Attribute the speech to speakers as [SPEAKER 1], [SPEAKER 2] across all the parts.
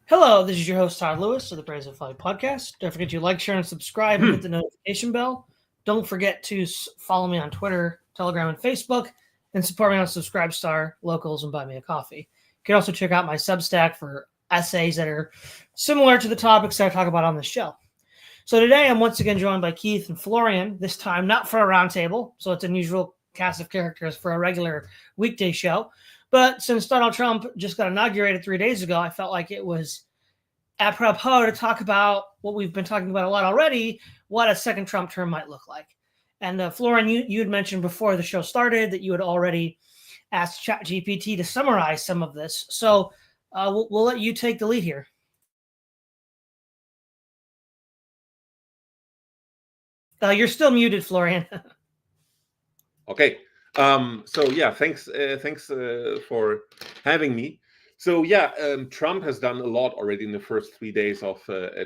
[SPEAKER 1] Hello, this is your host, Todd Lewis of the Praise of Flight podcast. Don't forget to like, share, and subscribe and hit the notification bell. Don't forget to follow me on Twitter, Telegram, and Facebook, and support me on Subscribestar, Locals, and Buy Me a Coffee. You can also check out my Substack for essays that are similar to the topics that I talk about on the show. So today I'm once again joined by Keith and Florian, this time not for a roundtable, so it's an unusual cast of characters for a regular weekday show. But since Donald Trump just got inaugurated 3 days ago, I felt like it was apropos to talk about what we've been talking about a lot already, what a second Trump term might look like. And Florian, you had mentioned before the show started that you had already asked ChatGPT to summarize some of this. So we'll let you take the lead here. You're still muted, Florian.
[SPEAKER 2] Okay. Thanks for having me. Trump has done a lot already in the first 3 days of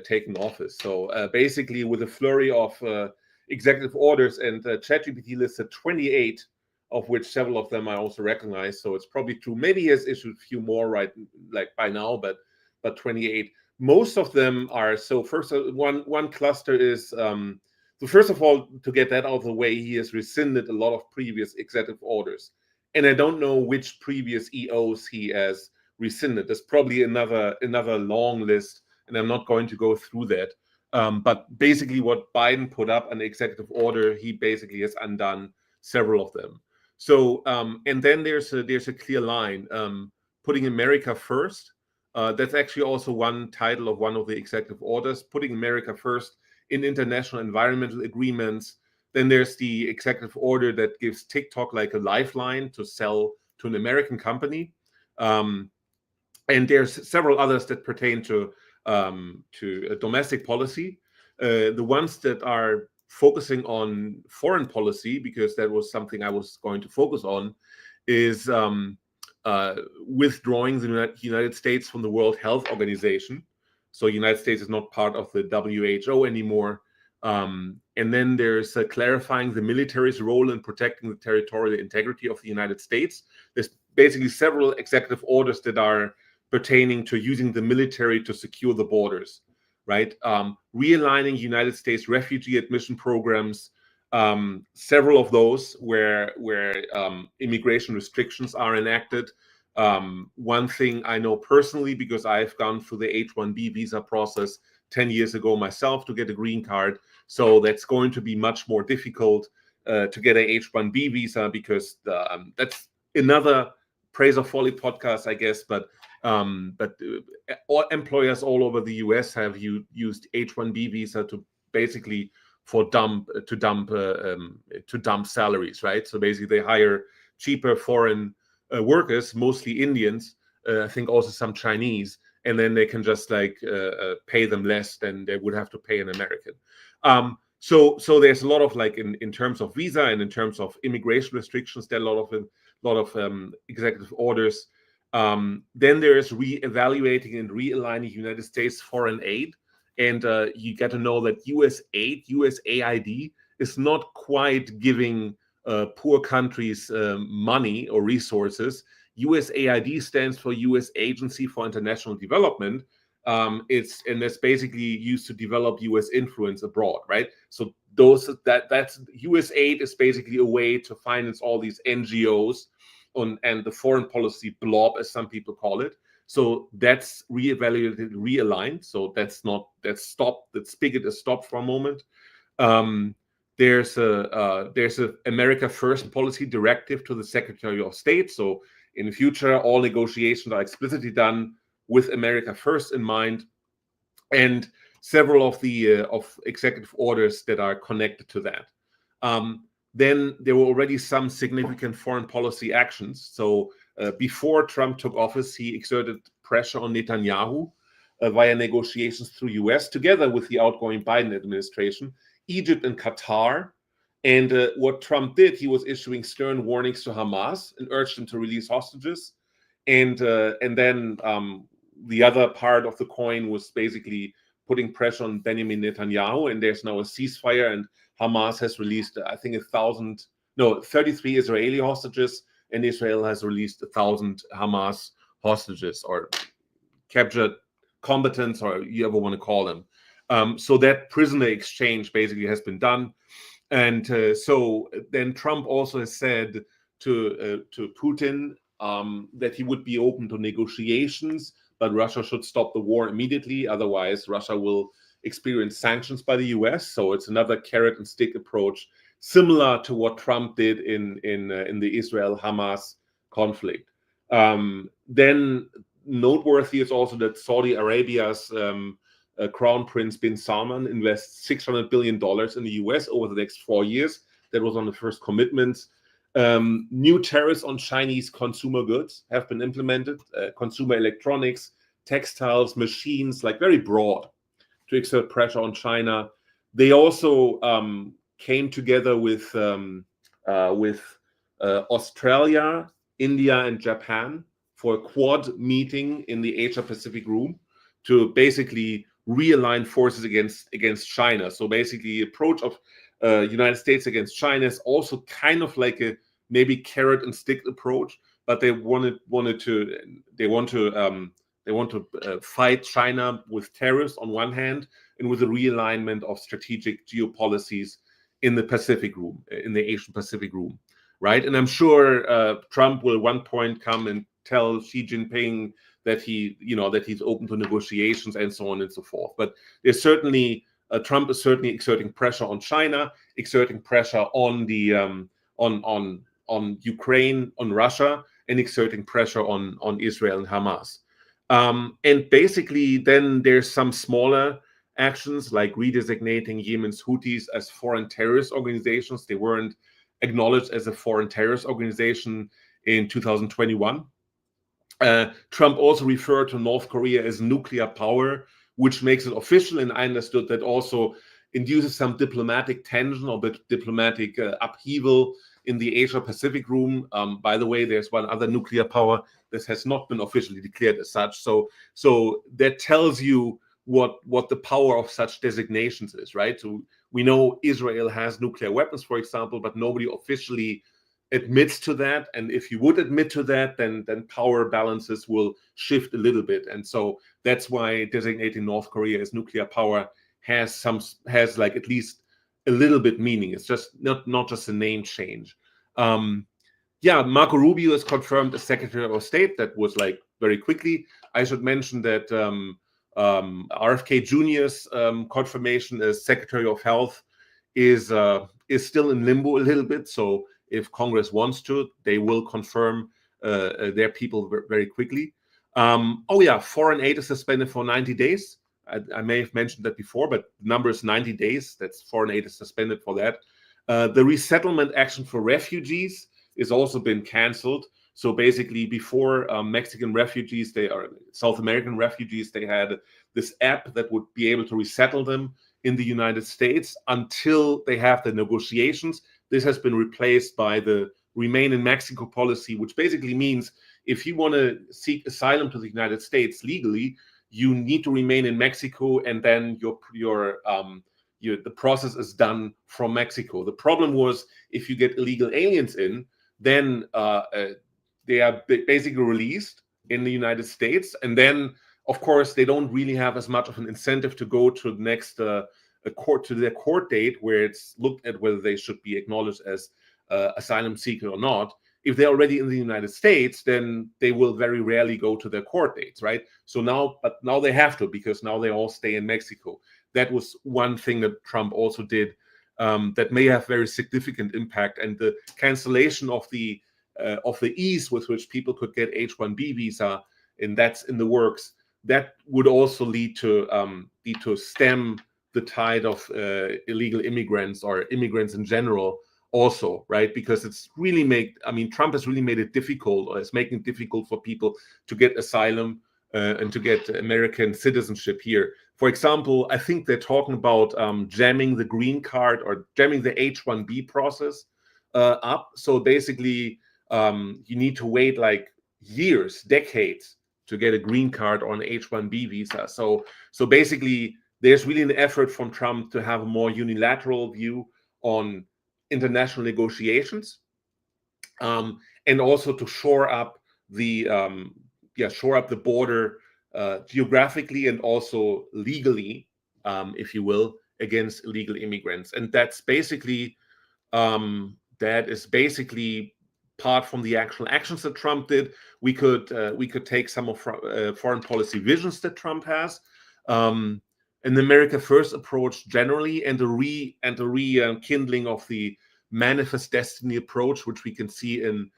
[SPEAKER 2] taking office. So basically, with a flurry of executive orders, and ChatGPT listed 28, of which several of them I also recognize. So it's probably true. Maybe he has issued a few more like by now, but 28. Most of them are. So first, one cluster is. So first of all, to get that out of the way, he has rescinded a lot of previous executive orders. And I don't know which previous EOs he has rescinded. There's probably another long list, and I'm not going to go through that. But basically what Biden put up, an executive order, he basically has undone several of them. So, and then there's a clear line, putting America first. That's actually also one title of one of the executive orders, putting America first in international environmental agreements. Then there's the executive order that gives TikTok like a lifeline to sell to an American company. And there's several others that pertain to domestic policy. The ones that are focusing on foreign policy, because that was something I was going to focus on, is withdrawing the United States from the World Health Organization. So the United States is not part of the WHO anymore. And then there's clarifying the military's role in protecting the territorial integrity of the United States. There's basically several executive orders that are pertaining to using the military to secure the borders, right? Realigning United States refugee admission programs, several of those where immigration restrictions are enacted. One thing I know personally, because I've gone through the H-1B visa process 10 years ago myself to get a green card. So that's going to be much more difficult to get an H-1B visa, because that's another Praise of Folly podcast, I guess. But all employers all over the US have used H-1B visa to basically dump salaries, right? So basically they hire cheaper foreign workers, mostly Indians, I think also some Chinese, and then they can just pay them less than they would have to pay an American. So there's a lot of in terms of visa and in terms of immigration restrictions, there are a lot of executive orders. Then there is reevaluating and realigning United States foreign aid, and you get to know that U.S. aid, USAID, is not quite giving poor countries money or resources. USAID stands for U.S. Agency for International Development. That's basically used to develop U.S. influence abroad, right? So that's U.S. aid is basically a way to finance all these NGOs and the foreign policy blob, as some people call it. So that's reevaluated, realigned. So that's stopped. That spigot is stopped for a moment. There's a America First policy directive to the Secretary of State. So in the future, all negotiations are explicitly done with America First in mind, and several of the executive orders that are connected to that. Then there were already some significant foreign policy actions. So before Trump took office, he exerted pressure on Netanyahu via negotiations through US, together with the outgoing Biden administration, Egypt and Qatar. And what Trump did, he was issuing stern warnings to Hamas and urged them to release hostages. And then the other part of the coin was basically putting pressure on Benjamin Netanyahu. And there's now a ceasefire, and Hamas has released, I think, 33 Israeli hostages, and Israel has released 1,000 Hamas hostages, or captured combatants, or you ever want to call them. So that prisoner exchange basically has been done. And so then Trump also has said to Putin that he would be open to negotiations, but Russia should stop the war immediately. Otherwise, Russia will experience sanctions by the US. So it's another carrot and stick approach, similar to what Trump did in the Israel-Hamas conflict. Then noteworthy is also that Saudi Arabia's Crown Prince bin Salman invests $600 billion in the US over the next 4 years. That was on the first commitments. New tariffs on Chinese consumer goods have been implemented, consumer electronics, textiles, machines, like very broad, to exert pressure on China. They also came together with Australia, India, and Japan for a quad meeting in the Asia-Pacific room to basically realign forces against China. So basically, the approach of United States against China is also kind of like a maybe carrot and stick approach, but they want to fight China with tariffs on one hand and with a realignment of strategic geopolicies in the Pacific room, in the Asian Pacific room, right? And I'm sure Trump will at one point come and tell Xi Jinping that he's open to negotiations and so on and so forth. But there's certainly Trump is certainly exerting pressure on China, exerting pressure on the on Ukraine, on Russia, and exerting pressure on Israel and Hamas. And basically, then there's some smaller actions like redesignating Yemen's Houthis as foreign terrorist organizations. They weren't acknowledged as a foreign terrorist organization in 2021. Trump also referred to North Korea as nuclear power, which makes it official. And I understood that also induces some diplomatic tension or diplomatic upheaval in the Asia-Pacific room. By the way, there's one other nuclear power that has not been officially declared as such. So that tells you what the power of such designations is, right? So we know Israel has nuclear weapons, for example, but nobody officially admits to that. And if you would admit to that, then power balances will shift a little bit. And so that's why designating North Korea as nuclear power has like at least a little bit meaning. It's just not just a name change. Marco Rubio is confirmed as Secretary of State. That was like very quickly. I should mention that RFK Jr.'s confirmation as Secretary of Health is still in limbo a little bit. So if Congress wants to, they will confirm their people very quickly. Foreign aid is suspended for 90 days. I may have mentioned that before, but the number is 90 days. That's foreign aid is suspended for that. The resettlement action for refugees has also been canceled. So basically, before Mexican refugees, South American refugees, they had this app that would be able to resettle them in the United States until they have the negotiations. This has been replaced by the Remain in Mexico policy, which basically means if you want to seek asylum to the United States legally, you need to remain in Mexico, and then the process is done from Mexico. The problem was if you get illegal aliens in, then they are basically released in the United States, and then of course they don't really have as much of an incentive to go to the next their court date where it's looked at whether they should be acknowledged as asylum seeker or not. If they're already in the United States, then they will very rarely go to their court dates, right? So now they have to, because now they all stay in Mexico. That was one thing that Trump also did that may have very significant impact. And the cancellation of the ease with which people could get H-1B visa, and that's in the works, that would also lead to stem the tide of illegal immigrants or immigrants in general also, right? Because Trump has really made it difficult, or is making it difficult for people to get asylum and to get American citizenship here. For example, I think they're talking about jamming the green card or jamming the H-1B process up. So basically, you need to wait like years, decades to get a green card or an H-1B visa. So basically, there's really an effort from Trump to have a more unilateral view on international negotiations, and also to shore up the border geographically and also legally, if you will, against illegal immigrants. And that's basically part from the actual actions that Trump did. We could take some of foreign policy visions that Trump has, an America First approach generally, and a rekindling of the manifest destiny approach, which we can see in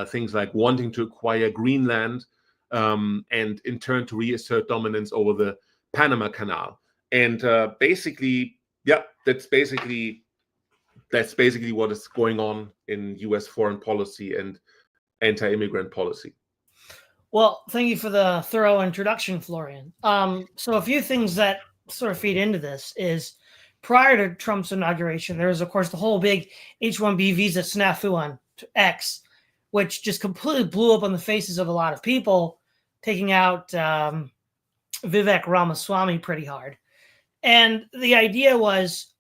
[SPEAKER 2] things like wanting to acquire Greenland, and in turn to reassert dominance over the Panama Canal. And basically, that's basically what is going on in U.S. foreign policy and anti-immigrant policy.
[SPEAKER 1] Well, thank you for the thorough introduction, Florian. So a few things that sort of feed into this is, prior to Trump's inauguration, there was, of course, the whole big H-1B visa snafu on X, which just completely blew up on the faces of a lot of people, taking out Vivek Ramaswamy pretty hard. And the idea was,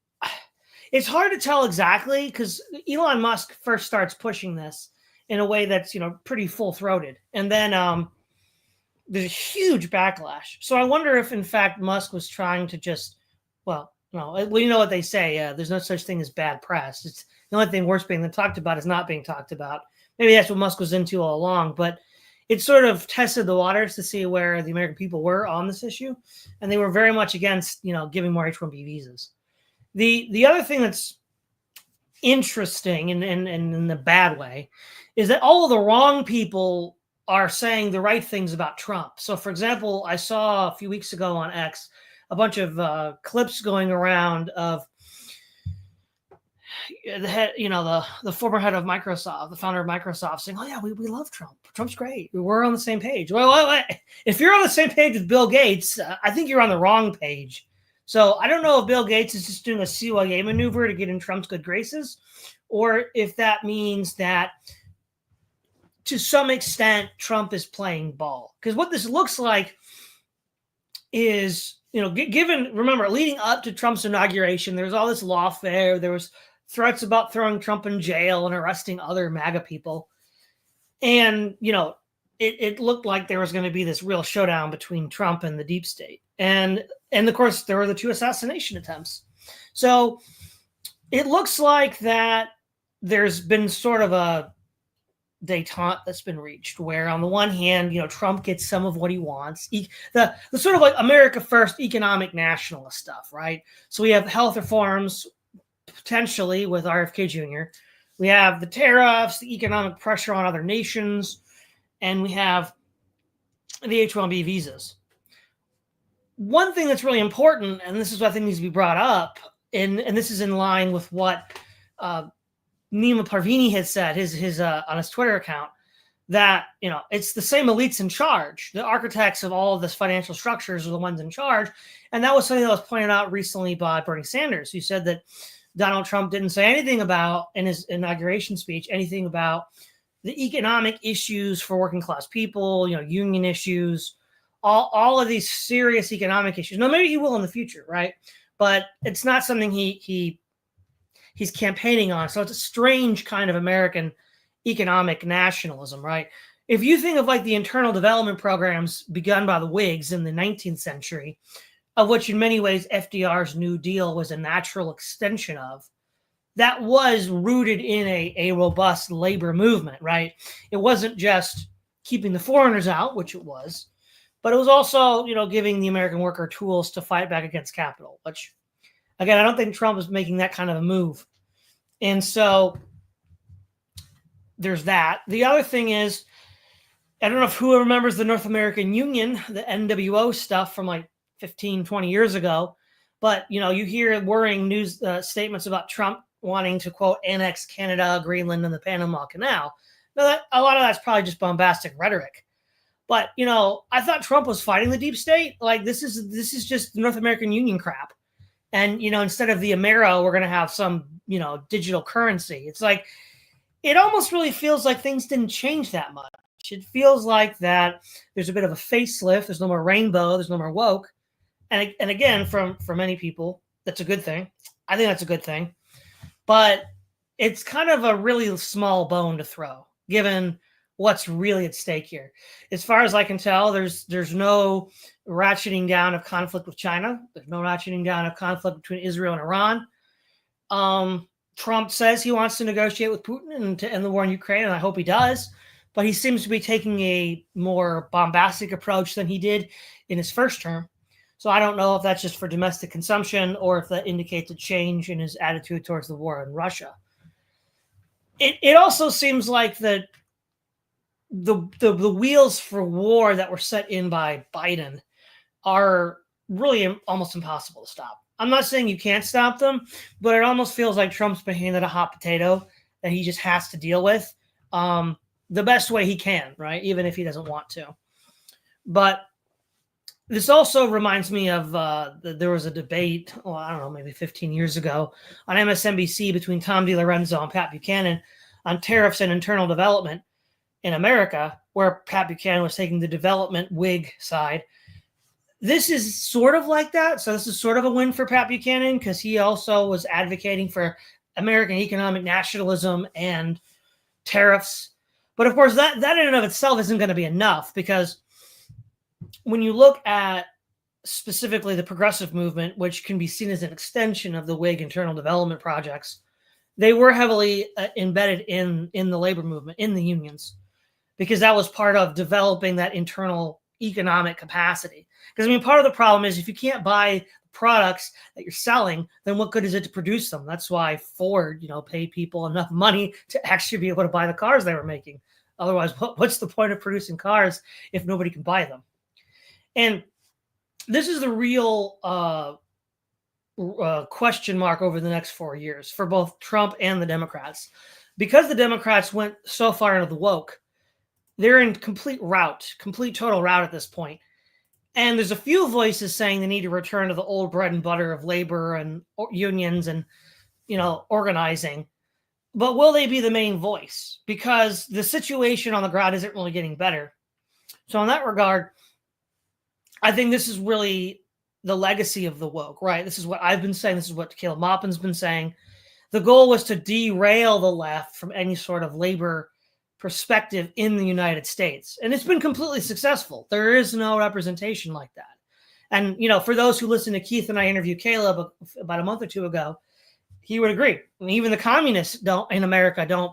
[SPEAKER 1] it's hard to tell exactly, because Elon Musk first starts pushing this in a way that's, pretty full-throated. And then there's a huge backlash. So I wonder if, in fact, Musk was trying to just, you know what they say, there's no such thing as bad press. It's the only thing worse being talked about is not being talked about. Maybe that's what Musk was into all along, but it sort of tested the waters to see where the American people were on this issue. And they were very much against, giving more H-1B visas. The other thing that's interesting and in the bad way is that all of the wrong people are saying the right things about Trump. So, for example, I saw a few weeks ago on X a bunch of clips going around of the head, the former head of Microsoft, the founder of Microsoft, saying, "Oh yeah, we love Trump. Trump's great. We're on the same page." Well, if you're on the same page with Bill Gates, I think you're on the wrong page. So I don't know if Bill Gates is just doing a CYA maneuver to get in Trump's good graces, or if that means that to some extent Trump is playing ball. Because what this looks like is, remember, leading up to Trump's inauguration, there was all this lawfare. There was threats about throwing Trump in jail and arresting other MAGA people. And, it looked like there was going to be this real showdown between Trump and the deep state. And of course, there were the 2 assassination attempts. So it looks like that there's been sort of a detente that's been reached, where on the one hand, Trump gets some of what he wants, the sort of like America First economic nationalist stuff, right? So we have health reforms, potentially with RFK Jr. We have the tariffs, the economic pressure on other nations, and we have the H-1B visas. One thing that's really important, and this is what I think needs to be brought up, and this is in line with what Nima Parvini had said his on his Twitter account, that it's the same elites in charge. The architects of all of this financial structures are the ones in charge, and that was something that was pointed out recently by Bernie Sanders, who said that Donald Trump didn't say anything about, in his inauguration speech, anything about the economic issues for working class people, union issues, all of these serious economic issues. Now, maybe he will in the future, right? But it's not something he's campaigning on. So it's a strange kind of American economic nationalism, right? If you think of like the internal development programs begun by the Whigs in the 19th century, of which in many ways FDR's New Deal was a natural extension of, that was rooted in a robust labor movement, right? It wasn't just keeping the foreigners out, which it was, but it was also, giving the American worker tools to fight back against capital, which, again, I don't think Trump is making that kind of a move. And so there's that. The other thing is, I don't know if who remembers the North American Union, the NWO stuff from like 15, 20 years ago, but, you hear worrying news statements about Trump wanting to, quote, annex Canada, Greenland, and the Panama Canal. Now, a lot of that's probably just bombastic rhetoric. But, I thought Trump was fighting the deep state. Like, this is just the North American Union crap. And, instead of the Amero, we're going to have some, digital currency. It's like, it almost really feels like things didn't change that much. It feels like that there's a bit of a facelift. There's no more rainbow. There's no more woke. And again, for many people, that's a good thing. I think that's a good thing. But it's kind of a really small bone to throw, given what's really at stake here. As far as I can tell, there's no ratcheting down of conflict with China. There's no ratcheting down of conflict between Israel and Iran. Trump says he wants to negotiate with Putin and to end the war in Ukraine, and I hope he does. But he seems to be taking a more bombastic approach than he did in his first term. So I don't know if that's just for domestic consumption or if that indicates a change in his attitude towards the war in Russia. It also seems like that the wheels for war that were set in by Biden are really almost impossible to stop. I'm not saying you can't stop them, but it almost feels like Trump's been handed a hot potato that he just has to deal with the best way he can, right? Even if he doesn't want to. But this also reminds me of there was a debate, I don't know, maybe 15 years ago on MSNBC between Tom DiLorenzo and Pat Buchanan on tariffs and internal development in America, where Pat Buchanan was taking the development Whig side. This is sort of like that. So this is sort of a win for Pat Buchanan because he also was advocating for American economic nationalism and tariffs. But of course, that in and of itself isn't going to be enough, because when you look at specifically the progressive movement, which can be seen as an extension of the Whig internal development projects, they were heavily embedded in the labor movement, in the unions, because that was part of developing that internal economic capacity. Because I mean, part of the problem is if you can't buy products that you're selling, then what good is it to produce them? That's why Ford, paid people enough money to actually be able to buy the cars they were making. Otherwise, what's the point of producing cars if nobody can buy them? And this is the real question mark over the next 4 years for both Trump and the Democrats. Because the Democrats went so far into the woke, they're in complete total rout at this point. And there's a few voices saying they need to return to the old bread and butter of labor and unions and, organizing. But will they be the main voice? Because the situation on the ground isn't really getting better. So in that regard, I think this is really the legacy of the woke, right? This is what I've been saying. This is what Caleb Maupin's been saying. The goal was to derail the left from any sort of labor perspective in the United States. And it's been completely successful. There is no representation like that. And, for those who listen to Keith and I interview Caleb about a month or two ago, he would agree. I mean, even the communists in America don't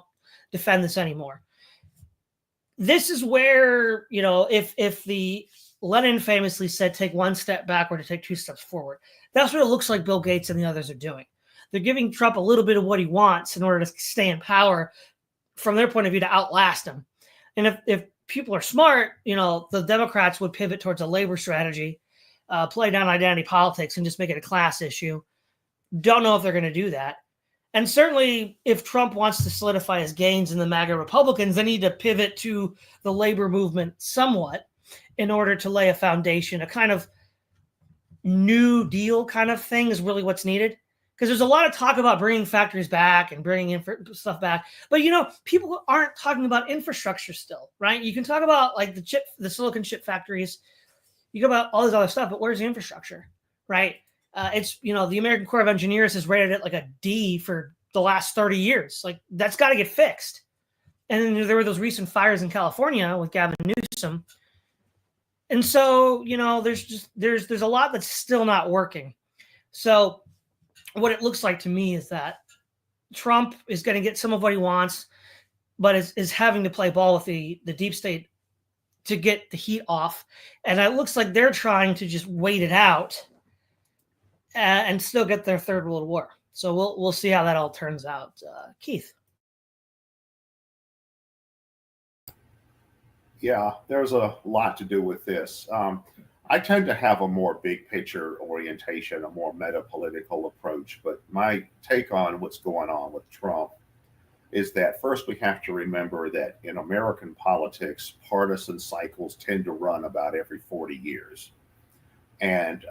[SPEAKER 1] defend this anymore. This is where, if the Lenin famously said, take one step backward to take two steps forward. That's what it looks like Bill Gates and the others are doing. They're giving Trump a little bit of what he wants in order to stay in power, from their point of view, to outlast him. And if people are smart, the Democrats would pivot towards a labor strategy, play down identity politics, and just make it a class issue. Don't know if they're going to do that. And certainly, if Trump wants to solidify his gains in the MAGA Republicans, they need to pivot to the labor movement somewhat in order to lay a foundation. A kind of New Deal kind of thing is really what's needed. Because there's a lot of talk about bringing factories back and bringing stuff back. But, people aren't talking about infrastructure still, right? You can talk about like the silicon chip factories. You go about all this other stuff, but where's the infrastructure, right? It's, the American Corps of Engineers has rated it like a D for the last 30 years. Like, that's got to get fixed. And then there were those recent fires in California with Gavin Newsom. And so, there's a lot that's still not working. So what it looks like to me is that Trump is going to get some of what he wants, but is having to play ball with the deep state to get the heat off. And it looks like they're trying to just wait it out and still get their third world war. So we'll see how that all turns out. Keith.
[SPEAKER 3] Yeah, there's a lot to do with this. I tend to have a more big picture orientation, a more meta-political approach. But my take on what's going on with Trump is that first we have to remember that in American politics, partisan cycles tend to run about every 40 years. And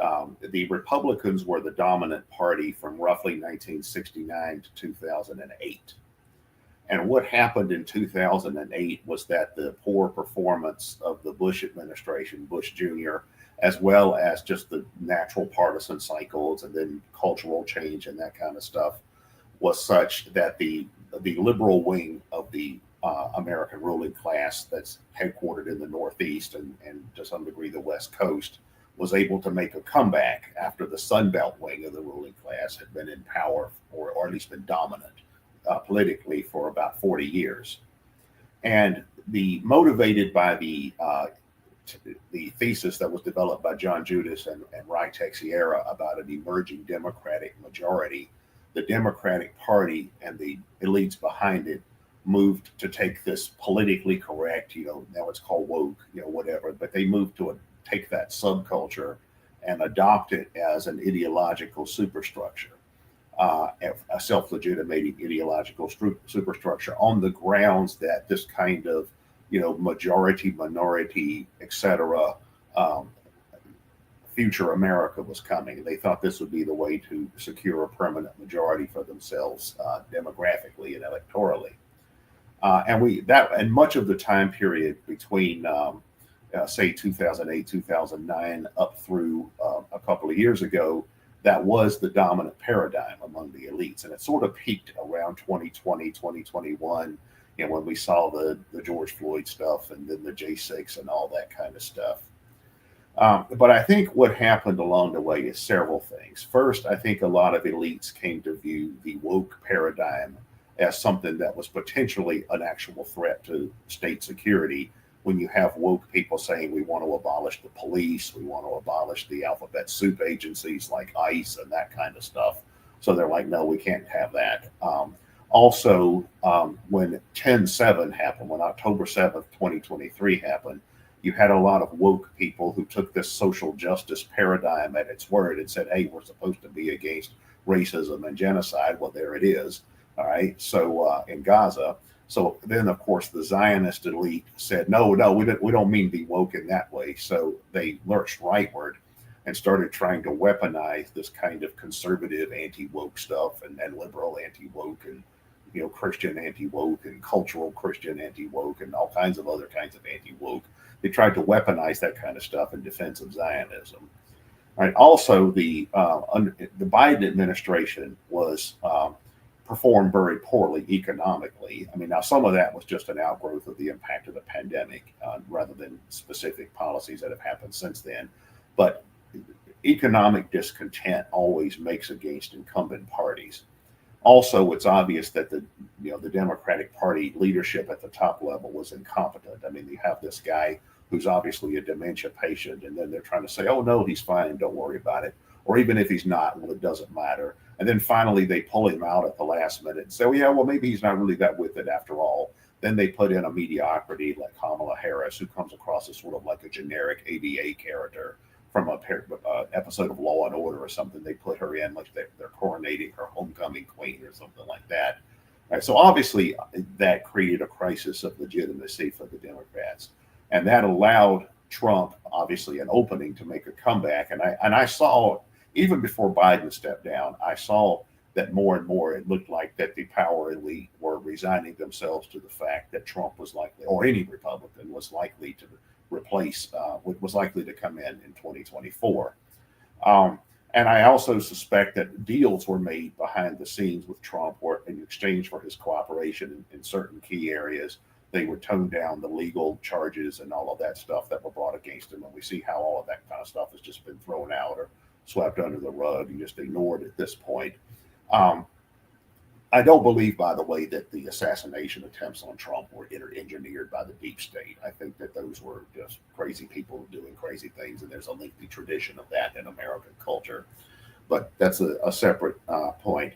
[SPEAKER 3] the Republicans were the dominant party from roughly 1969 to 2008. And what happened in 2008 was that the poor performance of the Bush administration, Bush Jr., as well as just the natural partisan cycles and then cultural change and that kind of stuff, was such that the liberal wing of the American ruling class that's headquartered in the Northeast and to some degree the West Coast was able to make a comeback after the Sun Belt wing of the ruling class had been in power or at least been dominant politically for about 40 years. And motivated by the thesis that was developed by John Judas and Rai Texiera about an emerging Democratic majority, the Democratic Party and the elites behind it moved to take this politically correct, now it's called woke, whatever, but they moved to take that subculture and adopt it as an ideological superstructure, a self-legitimating ideological superstructure on the grounds that this kind of, majority, minority, etc., future America was coming. They thought this would be the way to secure a permanent majority for themselves demographically and electorally. And much of the time period between, say, 2008, 2009, up through a couple of years ago, that was the dominant paradigm among the elites. And it sort of peaked around 2020, 2021, when we saw the George Floyd stuff and then the J6 and all that kind of stuff. But I think what happened along the way is several things. First, I think a lot of elites came to view the woke paradigm as something that was potentially an actual threat to state security. When you have woke people saying we want to abolish the police, we want to abolish the alphabet soup agencies like ICE and that kind of stuff. So they're like, no, we can't have that. Also, when 10/7 happened, when October 7th, 2023 happened, you had a lot of woke people who took this social justice paradigm at its word and said, hey, we're supposed to be against racism and genocide. Well, there it is. All right. So in Gaza. So then, of course, the Zionist elite said, no, we don't mean be woke in that way. So they lurched rightward and started trying to weaponize this kind of conservative anti-woke stuff and liberal anti-woke and, Christian anti-woke and cultural Christian anti-woke and all kinds of other kinds of anti-woke. They tried to weaponize that kind of stuff in defense of Zionism. All right. Also, the Biden administration was performed very poorly economically. I mean, now some of that was just an outgrowth of the impact of the pandemic rather than specific policies that have happened since then. But economic discontent always makes against incumbent parties. Also, it's obvious that the Democratic Party leadership at the top level was incompetent. I mean, you have this guy who's obviously a dementia patient, and then they're trying to say, oh, no, he's fine, don't worry about it. Or even if he's not, well, it doesn't matter. And then finally, they pull him out at the last minute and say, well, yeah, well, maybe he's not really that with it after all. Then they put in a mediocrity like Kamala Harris, who comes across as sort of like a generic ABA character from a episode of Law and Order or something. They put her in like they're coronating her homecoming queen or something like that. Right, so obviously that created a crisis of legitimacy for the Democrats. And that allowed Trump, obviously, an opening to make a comeback. And I saw, even before Biden stepped down, I saw that more and more it looked like that the power elite were resigning themselves to the fact that Trump was likely, or any Republican was likely to was likely to come in 2024. And I also suspect that deals were made behind the scenes with Trump where in exchange for his cooperation in certain key areas, they would tone down the legal charges and all of that stuff that were brought against him. And we see how all of that kind of stuff has just been thrown out or swept under the rug and just ignored at this point. I don't believe, by the way, that the assassination attempts on Trump were engineered by the deep state. I think that those were just crazy people doing crazy things, and there's a lengthy tradition of that in American culture. But that's a separate point.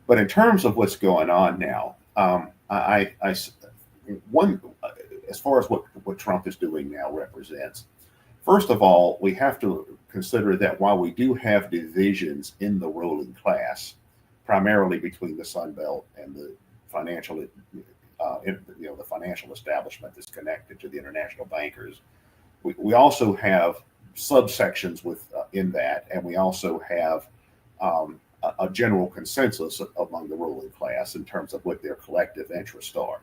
[SPEAKER 3] But in terms of what's going on now, as far as what Trump is doing now represents, first of all, we have to consider that while we do have divisions in the ruling class, primarily between the Sun Belt and the financial, the financial establishment that's connected to the international bankers. We also have subsections in that, and we also have a general consensus among the ruling class in terms of what their collective interests are.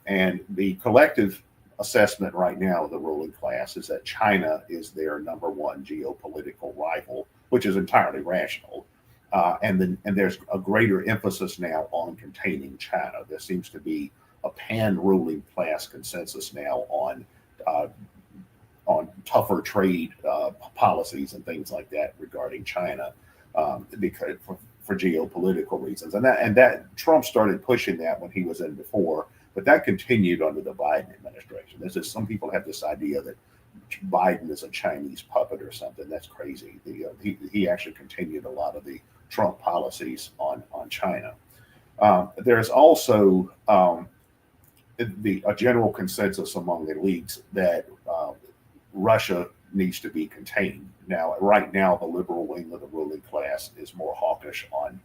[SPEAKER 3] And the collective assessment right now of the ruling class is that China is their number one geopolitical rival, which is entirely rational. And there's a greater emphasis now on containing China. There seems to be a pan-ruling class consensus now on tougher trade policies and things like that regarding China, because for geopolitical reasons, and that Trump started pushing that when he was in before, but that continued under the Biden administration. There's just, some people have this idea that Biden is a Chinese puppet or something. That's crazy. He actually continued a lot of the Trump policies on China. There's also a general consensus among elites that Russia needs to be contained. Now, right now, the liberal wing of the ruling class is more hawkish on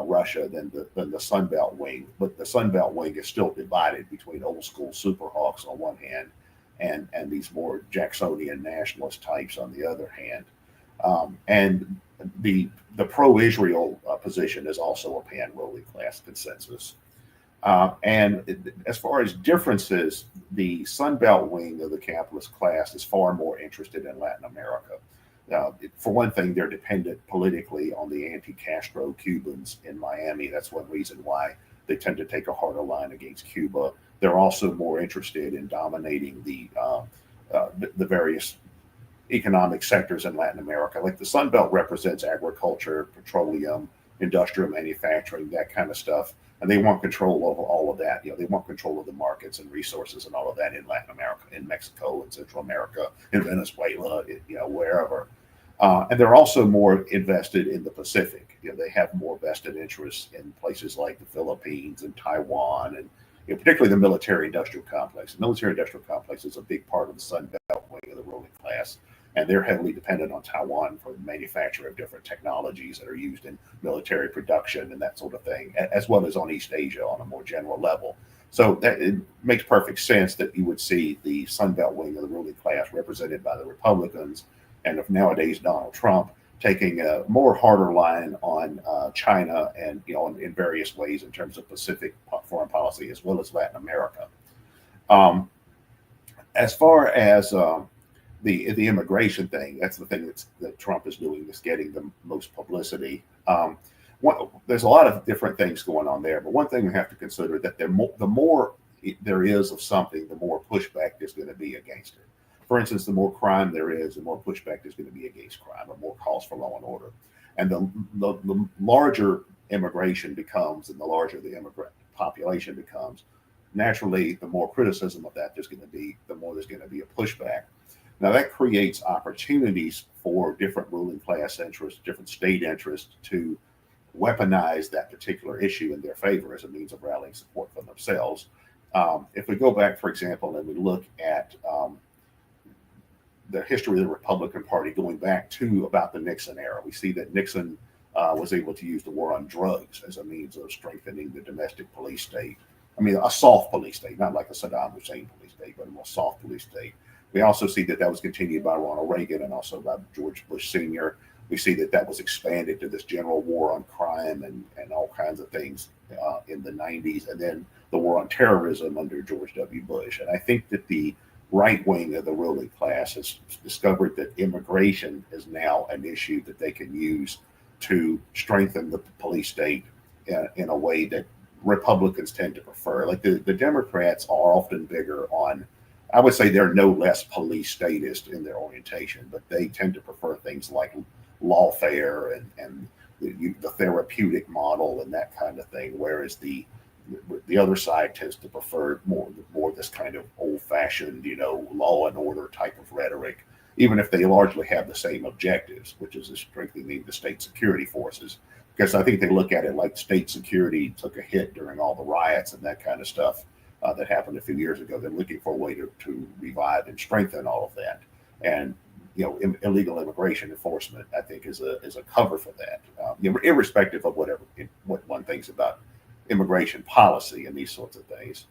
[SPEAKER 3] Russia than the Sun Belt wing, but the Sun Belt wing is still divided between old school super hawks on one hand and these more Jacksonian nationalist types on the other hand. And the pro-Israel position is also a pan-ruling class consensus. And as far as differences, the Sun Belt wing of the capitalist class is far more interested in Latin America. For one thing, they're dependent politically on the anti-Castro Cubans in Miami. That's one reason why they tend to take a harder line against Cuba. They're also more interested in dominating the various economic sectors in Latin America. Like the Sun Belt represents agriculture, petroleum, industrial manufacturing, that kind of stuff. And they want control over all of that. They want control of the markets and resources and all of that in Latin America, in Mexico, in Central America, in Venezuela, wherever. And they're also more invested in the Pacific. They have more vested interests in places like the Philippines and Taiwan, and particularly the military-industrial complex. The military-industrial complex is a big part of the Sun Belt wing of the ruling class, and they're heavily dependent on Taiwan for the manufacture of different technologies that are used in military production and that sort of thing, as well as on East Asia on a more general level. So that it makes perfect sense that you would see the Sun Belt wing of the ruling class represented by the Republicans, and of nowadays Donald Trump taking a more harder line on China and in various ways in terms of Pacific foreign policy as well as Latin America. As far as the immigration thing, that's the thing that Trump is doing, is getting the most publicity. There's a lot of different things going on there, but one thing we have to consider that the more there is of something, the more pushback there's going to be against it. For instance, the more crime there is, the more pushback there's going to be against crime, or more calls for law and order. And the larger immigration becomes, and the larger the immigrant population becomes, naturally, the more criticism of that there's going to be, the more there's going to be a pushback. Now, that creates opportunities for different ruling class interests, different state interests to weaponize that particular issue in their favor as a means of rallying support for themselves. If we go back, for example, and we look at the history of the Republican Party going back to about the Nixon era, we see that Nixon was able to use the war on drugs as a means of strengthening the domestic police state. I mean, a soft police state, not like a Saddam Hussein police state, but a more soft police state. We also see that was continued by Ronald Reagan and also by George Bush Sr. We see that was expanded to this general war on crime and all kinds of things in the 90s, and then the war on terrorism under George W. Bush. And I think that the right wing of the ruling class has discovered that immigration is now an issue that they can use to strengthen the police state in a way that Republicans tend to prefer. Like the Democrats are often bigger on, I would say they're no less police statist in their orientation, but they tend to prefer things like lawfare and the therapeutic model and that kind of thing, whereas the other side tends to prefer more this kind of old-fashioned, law and order type of rhetoric, even if they largely have the same objectives, which is strengthening the state security forces. Because I think they look at it like state security took a hit during all the riots and that kind of stuff that happened a few years ago. They're looking for a way to revive and strengthen all of that. And illegal immigration enforcement, I think, is a cover for that, irrespective of what one thinks about immigration policy and these sorts of things.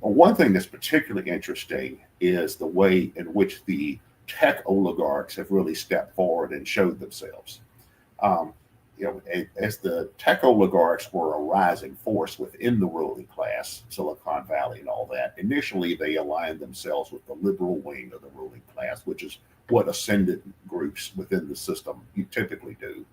[SPEAKER 3] One thing that's particularly interesting is the way in which the tech oligarchs have really stepped forward and showed themselves. As the tech oligarchs were a rising force within the ruling class, Silicon Valley and all that, initially they aligned themselves with the liberal wing of the ruling class, which is what ascendant groups within the system typically do.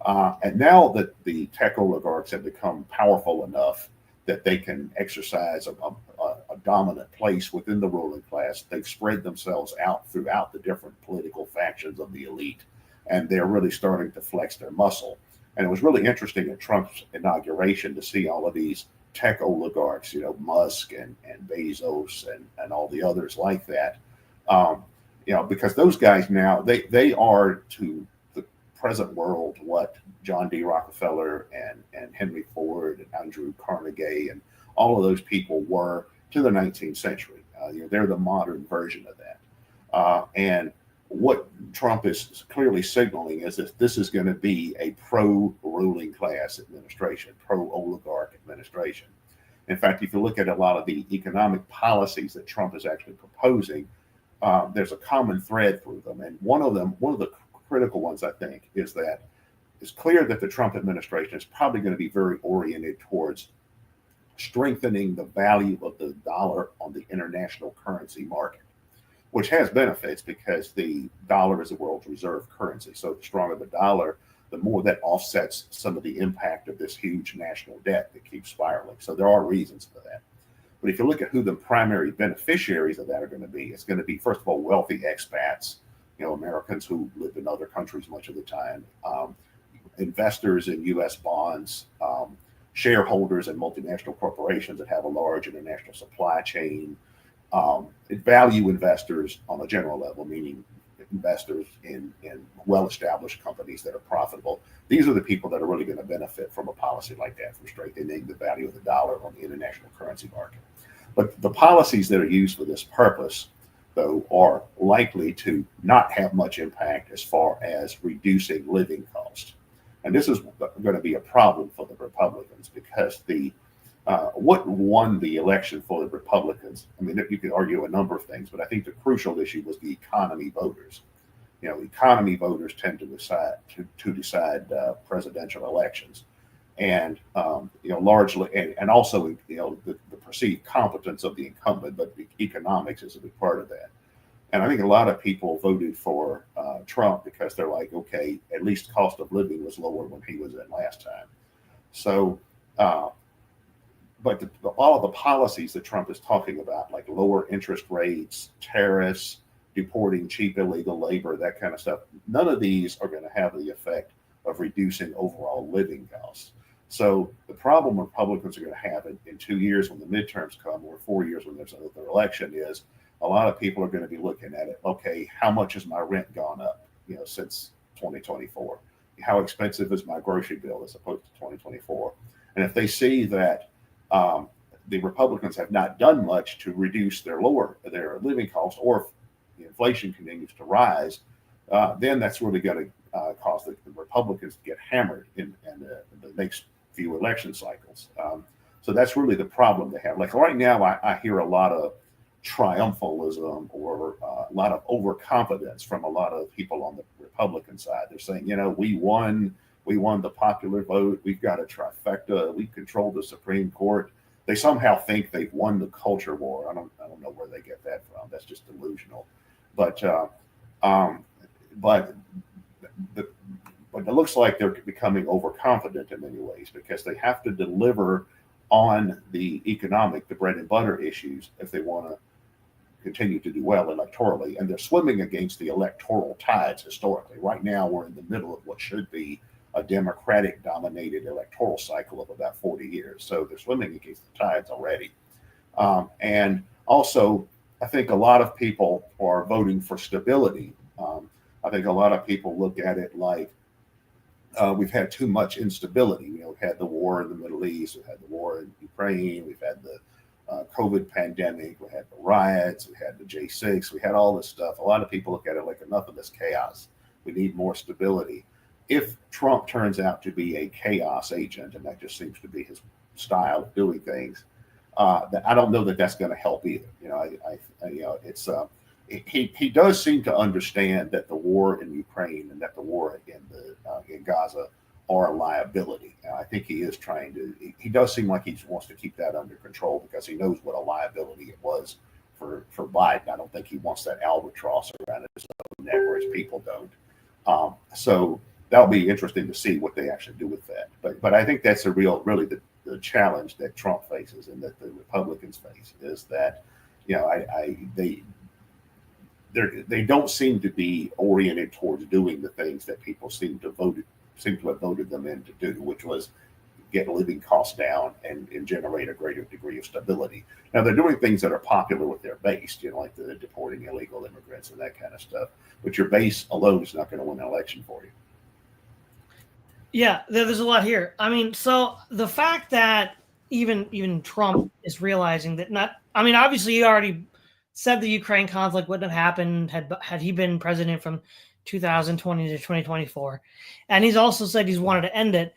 [SPEAKER 3] And now that the tech oligarchs have become powerful enough that they can exercise a dominant place within the ruling class. They've spread themselves out throughout the different political factions of the elite, and they're really starting to flex their muscle. And it was really interesting at Trump's inauguration to see all of these tech oligarchs, Musk and Bezos and all the others like that. Because those guys now, they are to the present world what John D. Rockefeller and Henry Ford and Andrew Carnegie and all of those people were to the 19th century. They're the modern version of that. And what Trump is clearly signaling is that this is going to be a pro-ruling class administration, pro-oligarch administration. In fact, if you look at a lot of the economic policies that Trump is actually proposing, there's a common thread through them. And one of the critical ones, I think, is that it's clear that the Trump administration is probably going to be very oriented towards strengthening the value of the dollar on the international currency market, which has benefits because the dollar is the world's reserve currency. So the stronger the dollar, the more that offsets some of the impact of this huge national debt that keeps spiraling. So there are reasons for that. But if you look at who the primary beneficiaries of that are going to be, it's going to be, first of all, wealthy expats, Americans who live in other countries much of the time, investors in U.S. bonds, shareholders in multinational corporations that have a large international supply chain, value investors on a general level, meaning investors in well-established companies that are profitable. These are the people that are really going to benefit from a policy like that, from strengthening the value of the dollar on the international currency market. But the policies that are used for this purpose, though, are likely to not have much impact as far as reducing living costs. And this is going to be a problem for the Republicans because what won the election for the Republicans, I mean, you could argue a number of things, but I think the crucial issue was the economy voters. Economy voters tend to decide presidential elections, and largely, and also the perceived competence of the incumbent, but the economics is a big part of that. And I think a lot of people voted for Trump because they're like, okay, at least cost of living was lower when he was in last time. So, but all of the policies that Trump is talking about, like lower interest rates, tariffs, deporting cheap illegal labor, that kind of stuff, none of these are going to have the effect of reducing overall living costs. So the problem Republicans are going to have in 2 years when the midterms come, or 4 years when there's another election, is a lot of people are going to be looking at it. Okay, how much has my rent gone up, since 2024? How expensive is my grocery bill as opposed to 2024? And if they see that the Republicans have not done much to reduce their living costs, or if the inflation continues to rise, then that's really going to cause the Republicans to get hammered in the next few election cycles. So that's really the problem they have. Like right now, I hear a lot of triumphalism or a lot of overconfidence from a lot of people on the Republican side. They're saying, we won the popular vote. We've got a trifecta. We control the Supreme Court. They somehow think they've won the culture war. I don't know where they get that from. That's just delusional. But it looks like they're becoming overconfident in many ways because they have to deliver on the bread and butter issues if they want to continue to do well electorally. And they're swimming against the electoral tides historically. Right now, we're in the middle of what should be a Democratic-dominated electoral cycle of about 40 years. So they're swimming against the tides already. And also, I think a lot of people are voting for stability. I think a lot of people look at it like we've had too much instability. We've had the war in the Middle East, we've had the war in Ukraine, we've had the COVID pandemic, we had the riots, we had the J6, we had all this stuff. A lot of people look at it like enough of this chaos. We need more stability. If Trump turns out to be a chaos agent, and that just seems to be his style of doing things, I don't know that that's going to help either. He does seem to understand that the war in Ukraine and that the war in Gaza are a liability. And I think he is trying to. He does seem like he wants to keep that under control because he knows what a liability it was for Biden. I don't think he wants that albatross around his own neck, whereas people don't. So that'll be interesting to see what they actually do with that. But I think that's really the challenge that Trump faces and that the Republicans face is that, they don't seem to be oriented towards doing the things that people seem to have voted them in to do, which was get living costs down and generate a greater degree of stability. Now they're doing things that are popular with their base, like the deporting illegal immigrants and that kind of stuff. But your base alone is not going to win an election for you.
[SPEAKER 1] Yeah, there's a lot here. I mean, so the fact that even Trump is realizing that obviously he already said the Ukraine conflict wouldn't have happened had he been president from 2020 to 2024. And he's also said he's wanted to end it.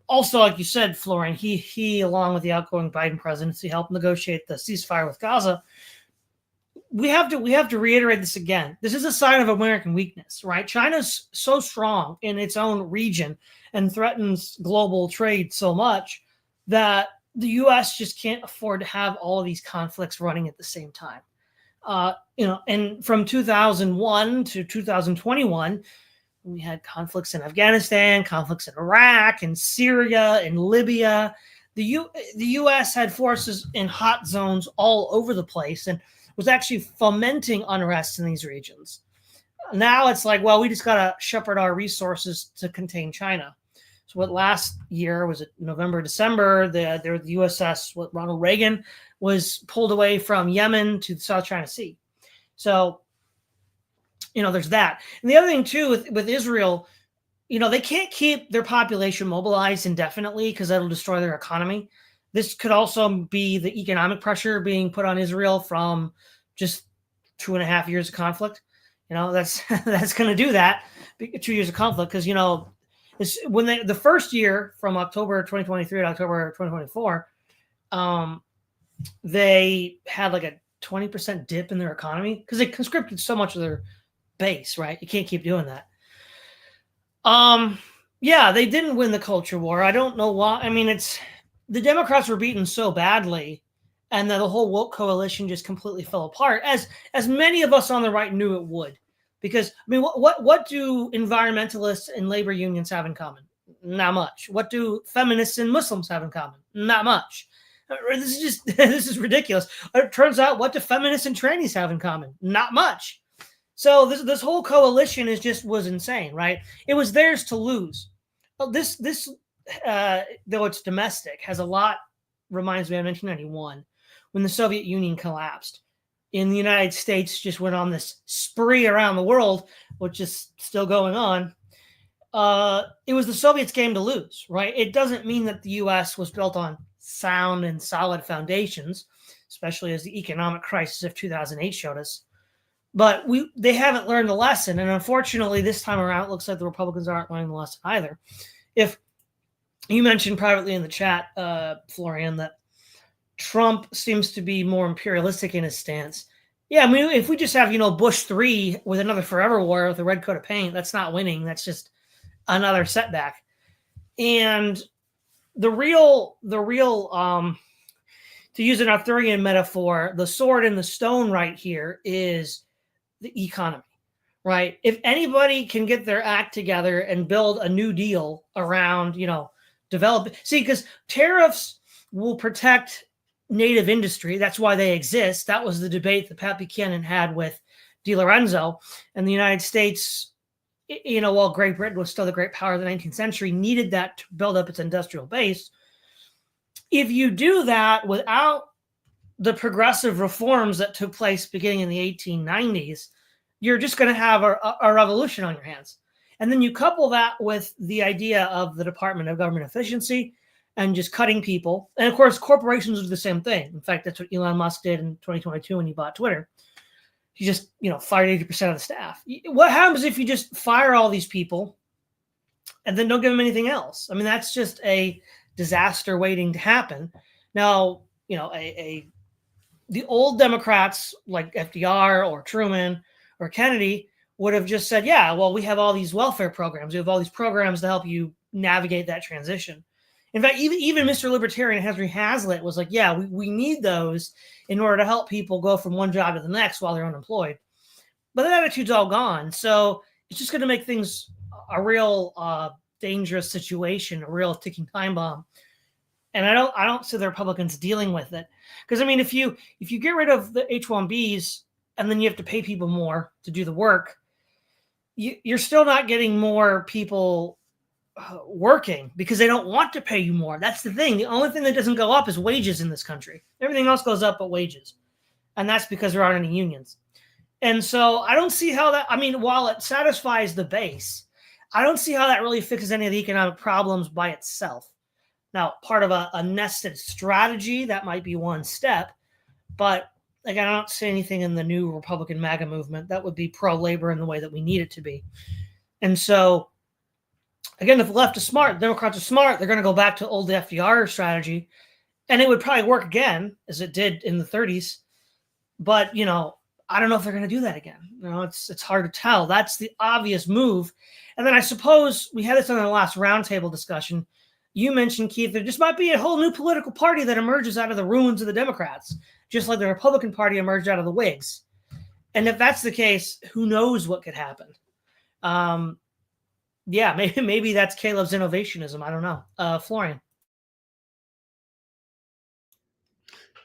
[SPEAKER 1] Also, like you said, Florian, he along with the outgoing Biden presidency helped negotiate the ceasefire with Gaza. We have to reiterate this again. This is a sign of American weakness, right? China's so strong in its own region and threatens global trade so much that the U.S. just can't afford to have all of these conflicts running at the same time. And from 2001 to 2021, we had conflicts in Afghanistan, conflicts in Iraq, and Syria, and Libya. The U.S. had forces in hot zones all over the place and was actually fomenting unrest in these regions. Now it's like, well, we just got to shepherd our resources to contain China. So what last year, was it November, December, the USS Ronald Reagan was pulled away from Yemen to the South China Sea. So, there's that. And the other thing too with Israel, they can't keep their population mobilized indefinitely because that'll destroy their economy. This could also be the economic pressure being put on Israel from just 2.5 years of conflict. That's going to do that. 2 years of conflict because when the first year from October 2023 to October 2024, they had like a 20% dip in their economy because they conscripted so much of their base, right? You can't keep doing that. Yeah, they didn't win the culture war. I don't know why. I mean, the Democrats were beaten so badly, and the whole woke coalition just completely fell apart, as many of us on the right knew it would. Because what do environmentalists and labor unions have in common? Not much. What do feminists and Muslims have in common? Not much. This is ridiculous. It turns out, what do feminists and trannies have in common? Not much. So this whole coalition was insane, right? It was theirs to lose. Well, this though it's domestic, has a lot, reminds me of 1991 when the Soviet Union collapsed. In the United States just went on this spree around the world, which is still going on. It was the Soviets' game to lose, right? It doesn't mean that the U.S. was built on sound and solid foundations, especially as the economic crisis of 2008 showed us. But they haven't learned the lesson. And unfortunately, this time around, it looks like the Republicans aren't learning the lesson either. If you mentioned privately in the chat, Florian, that Trump seems to be more imperialistic in his stance. Yeah, I mean, if we just have, Bush 3 with another forever war with a red coat of paint, that's not winning. That's just another setback. And the real, to use an Arthurian metaphor, the sword and the stone right here is the economy, right? If anybody can get their act together and build a new deal around, because tariffs will protect native industry. That's why they exist. That was the debate that Pat Buchanan had with DiLorenzo. And the United States, while Great Britain was still the great power of the 19th century, needed that to build up its industrial base. If you do that without the progressive reforms that took place beginning in the 1890s, you're just going to have a revolution on your hands. And then you couple that with the idea of the Department of Government Efficiency and just cutting people. And of course, corporations do the same thing. In fact, that's what Elon Musk did in 2022 when he bought Twitter. He just, fired 80% of the staff. What happens if you just fire all these people and then don't give them anything else? I mean, that's just a disaster waiting to happen. Now, the old Democrats like FDR or Truman or Kennedy would have just said, yeah, well, we have all these welfare programs. We have all these programs to help you navigate that transition. In fact, even Mr. Libertarian Henry Hazlitt was like, yeah, we need those in order to help people go from one job to the next while they're unemployed. But that attitude's all gone. So it's just going to make things a real dangerous situation, a real ticking time bomb. And I don't see the Republicans dealing with it. Because I mean, if you get rid of the H-1Bs and then you have to pay people more to do the work, you're still not getting more people working because they don't want to pay you more. That's the thing. The only thing that doesn't go up is wages in this country. Everything else goes up but wages. And that's because there aren't any unions. And so I don't see how that, I mean, while it satisfies the base, I don't see how that really fixes any of the economic problems by itself. Now, part of a nested strategy, that might be one step, but again, I don't see anything in the new Republican MAGA movement that would be pro-labor in the way that we need it to be. And so, again, if the left is smart, the Democrats are smart, they're going to go back to old FDR strategy, and it would probably work again, as it did in the 30s. But, you know, I don't know if they're going to do that again. You know, it's hard to tell. That's the obvious move. And then I suppose we had this on the last roundtable discussion. You mentioned, Keith, there just might be a whole new political party that emerges out of the ruins of the Democrats, just like the Republican Party emerged out of the Whigs. And if that's the case, who knows what could happen? Yeah, maybe that's Caleb's innovationism. I don't know. Florian.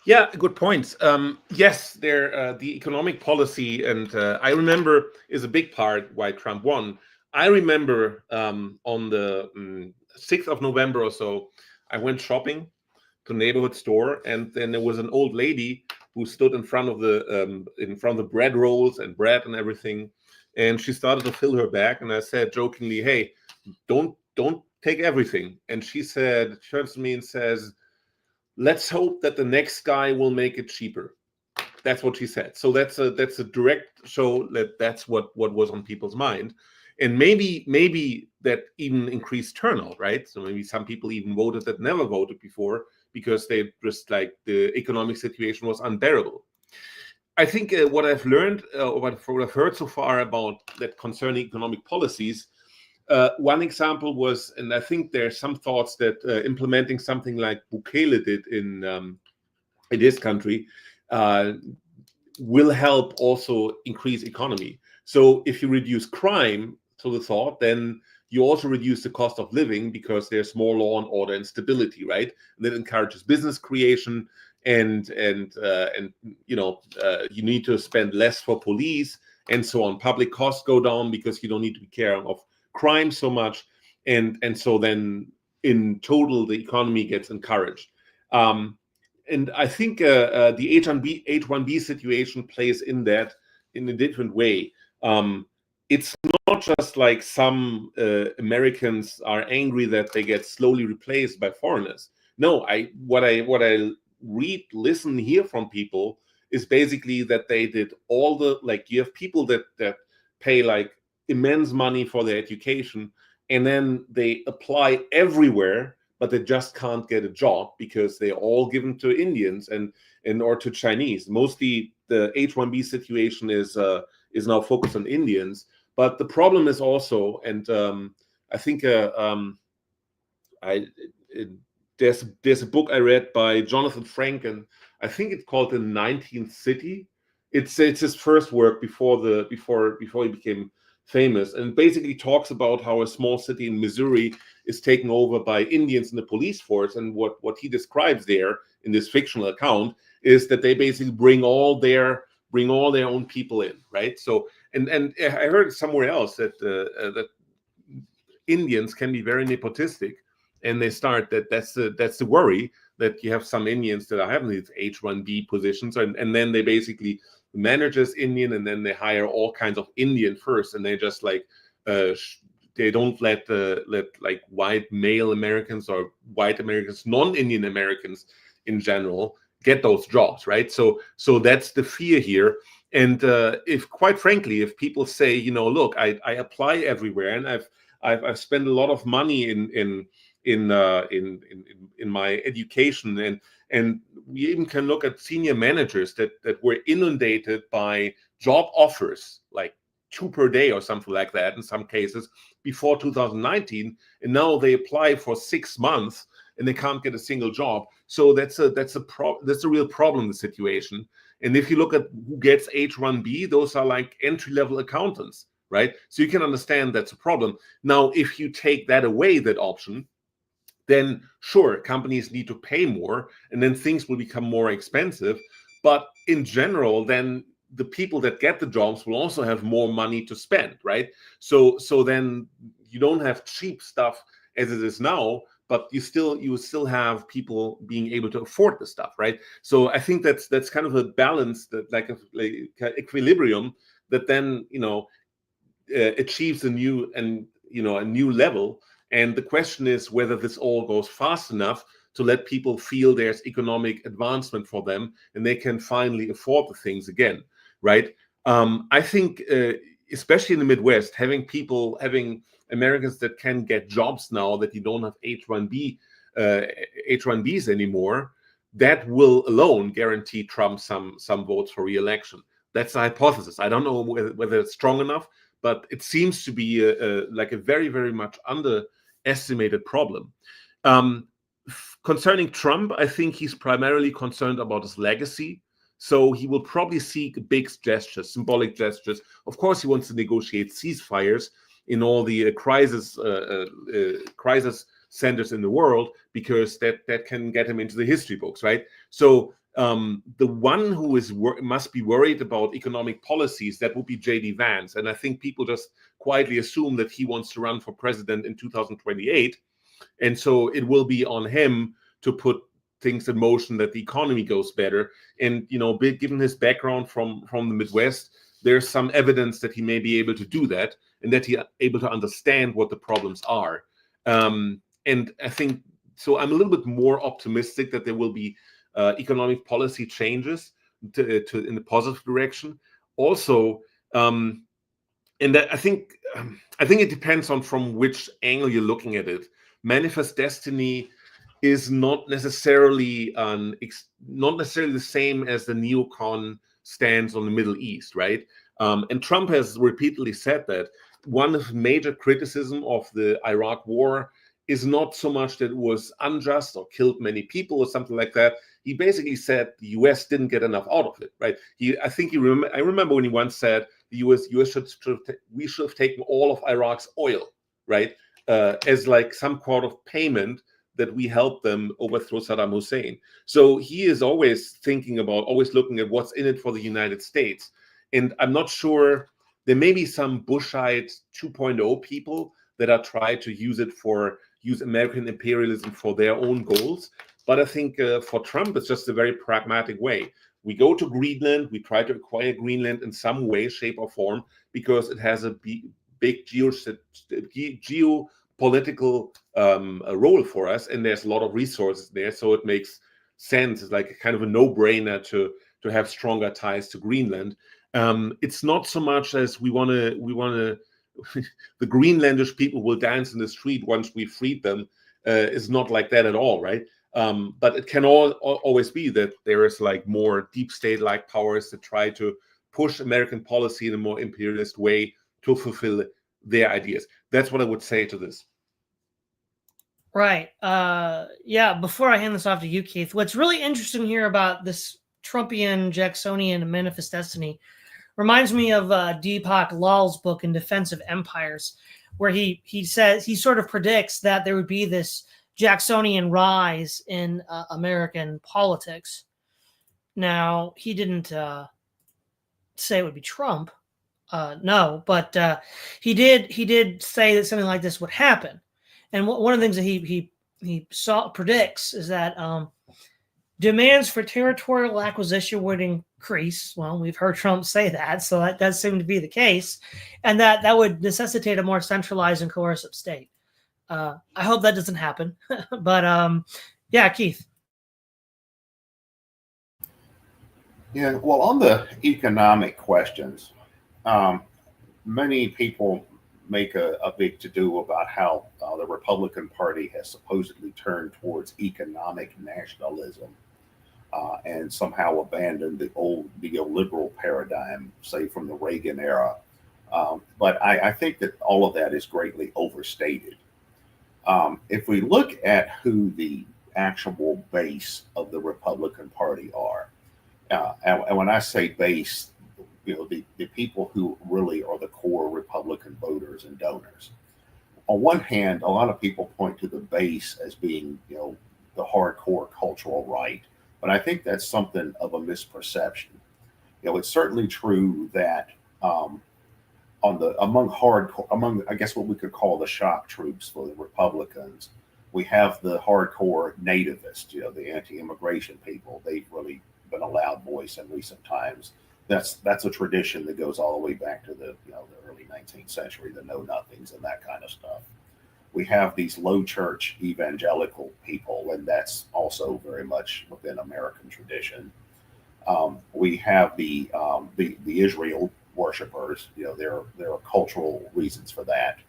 [SPEAKER 2] Yeah, good points. Yes, the economic policy, and I remember, is a big part why Trump won. I remember on the 6th of November or so, I went shopping to a neighborhood store, and then there was an old lady who stood in front of the bread rolls and bread and everything, and she started to fill her bag. And I said jokingly, "Hey, don't take everything." And she turns to me and says, "Let's hope that the next guy will make it cheaper." That's what she said. So that's a direct show that that's what was on people's mind. And maybe that even increased turnout, right? So maybe some people even voted that never voted before because they just like the economic situation was unbearable. I think what I've learned, what I've heard so far about that concerning economic policies, one example was, and I think there's some thoughts that implementing something like Bukele did in this country will help also increase economy. So if you reduce crime, so the thought, then you also reduce the cost of living because there's more law and order and stability, right? And that encourages business creation, and you know, you need to spend less for police and so on. Public costs go down because you don't need to be care of crime so much, and so then in total the economy gets encouraged. And I think the H-1B situation plays in that in a different way. It's not just like some Americans are angry that they get slowly replaced by foreigners. No, what I read, listen, hear from people is basically that they did all the, like, you have people that pay like immense money for their education, and then they apply everywhere, but they just can't get a job because they're all given to Indians and or to Chinese. Mostly the H-1B situation is now focused on Indians. But the problem is also, and I think there's a book I read by Jonathan Franken. I think it's called The 19th City. It's his first work before he became famous, and basically talks about how a small city in Missouri is taken over by Indians in the police force. And what he describes there in this fictional account is that they basically bring all their own people in, right? So and I heard somewhere else that that Indians can be very nepotistic, and they start that's the worry, that you have some Indians that are having these H-1B positions, and then they basically manage as Indian, and then they hire all kinds of Indian first, and they just like they don't let like white male Americans or white Americans, non-Indian Americans in general, get those jobs, right? So that's the fear here. And if, quite frankly, if people say, you know, look, I apply everywhere, and I've spent a lot of money in my education, and we even can look at senior managers that were inundated by job offers, like 2 per day or something like that in some cases before 2019, and now they apply for 6 months and they can't get a single job. So that's a real problem, the situation. And if you look at who gets H-1B, those are like entry-level accountants, right? So you can understand that's a problem. Now, if you take that away, that option, then sure, companies need to pay more, and then things will become more expensive. But in general, then the people that get the jobs will also have more money to spend, right? So then you don't have cheap stuff as it is now, but you still have people being able to afford the stuff, right? So I think that's kind of a balance, that like equilibrium that then achieves a new level. And the question is whether this all goes fast enough to let people feel there's economic advancement for them and they can finally afford the things again, right? I think, especially in the Midwest, having Americans that can get jobs now that you don't have H-1Bs anymore, that will alone guarantee Trump some votes for re-election. That's the hypothesis. I don't know whether it's strong enough, but it seems to be like a very, very much underestimated problem. Concerning Trump, I think he's primarily concerned about his legacy. So he will probably seek big gestures, symbolic gestures. Of course, he wants to negotiate ceasefires in all the crisis centers in the world, because that can get him into the history books, right? So the one who must be worried about economic policies, that would be J.D. Vance. And I think people just quietly assume that he wants to run for president in 2028. And so it will be on him to put things in motion that the economy goes better. And, given his background from the Midwest, there's some evidence that he may be able to do that, and that he's able to understand what the problems are. And I think, so I'm a little bit more optimistic that there will be economic policy changes in the positive direction. Also, and that I think it depends on from which angle you're looking at it. Manifest Destiny is not necessarily the same as the neocon stance on the Middle East, right? And Trump has repeatedly said that one of the major criticism of the Iraq war is not so much that it was unjust or killed many people or something like that. He basically said the U.S. didn't get enough out of it, right? I remember when he once said the U.S. we should have taken all of Iraq's oil, right, as like some kind of payment that we helped them overthrow Saddam Hussein. So he is always looking at what's in it for the United States. And I'm not sure, there may be some Bushite 2.0 people that are trying to use American imperialism for their own goals. But I think for Trump, it's just a very pragmatic way. We go to Greenland, we try to acquire Greenland in some way, shape, or form, because it has a big geopolitical role for us, and there's a lot of resources there, so it makes sense. It's like kind of a no-brainer to have stronger ties to Greenland. It's not so much as we want to the Greenlandish people will dance in the street once we freed them. Is not like that at all, right? But it can always be that there is like more deep state-like powers that try to push American policy in a more imperialist way to fulfill their ideas. That's what I would say to this.
[SPEAKER 1] Right. Yeah. Before I hand this off to you, Keith, what's really interesting here about this Trumpian, Jacksonian, and Manifest Destiny reminds me of Deepak Lal's book In Defense of Empires, where he says, he sort of predicts that there would be this Jacksonian rise in American politics. Now, he didn't say it would be Trump, no, but he did say that something like this would happen. And one of the things that he predicts is that demands for territorial acquisition would increase. Well, we've heard Trump say that, so that does seem to be the case, and that would necessitate a more centralized and coercive state. I hope that doesn't happen, but yeah, Keith.
[SPEAKER 3] Yeah, well, on the economic questions, many people make a big to-do about how the Republican Party has supposedly turned towards economic nationalism and somehow abandoned the old neoliberal paradigm, say from the Reagan era. But I think that all of that is greatly overstated. If we look at who the actual base of the Republican Party are, and when I say base, the people who really are the core Republican voters and donors, on one hand, a lot of people point to the base as being, the hardcore cultural right, but I think that's something of a misperception. It's certainly true that among I guess what we could call the shock troops for the Republicans, we have the hardcore nativists, the anti-immigration people. They've really been a loud voice in recent times. That's a tradition that goes all the way back to the early 19th century, the know nothings and that kind of stuff. We have these low church evangelical people, and that's also very much within American tradition. We have the Israel worshipers. There are cultural reasons for that.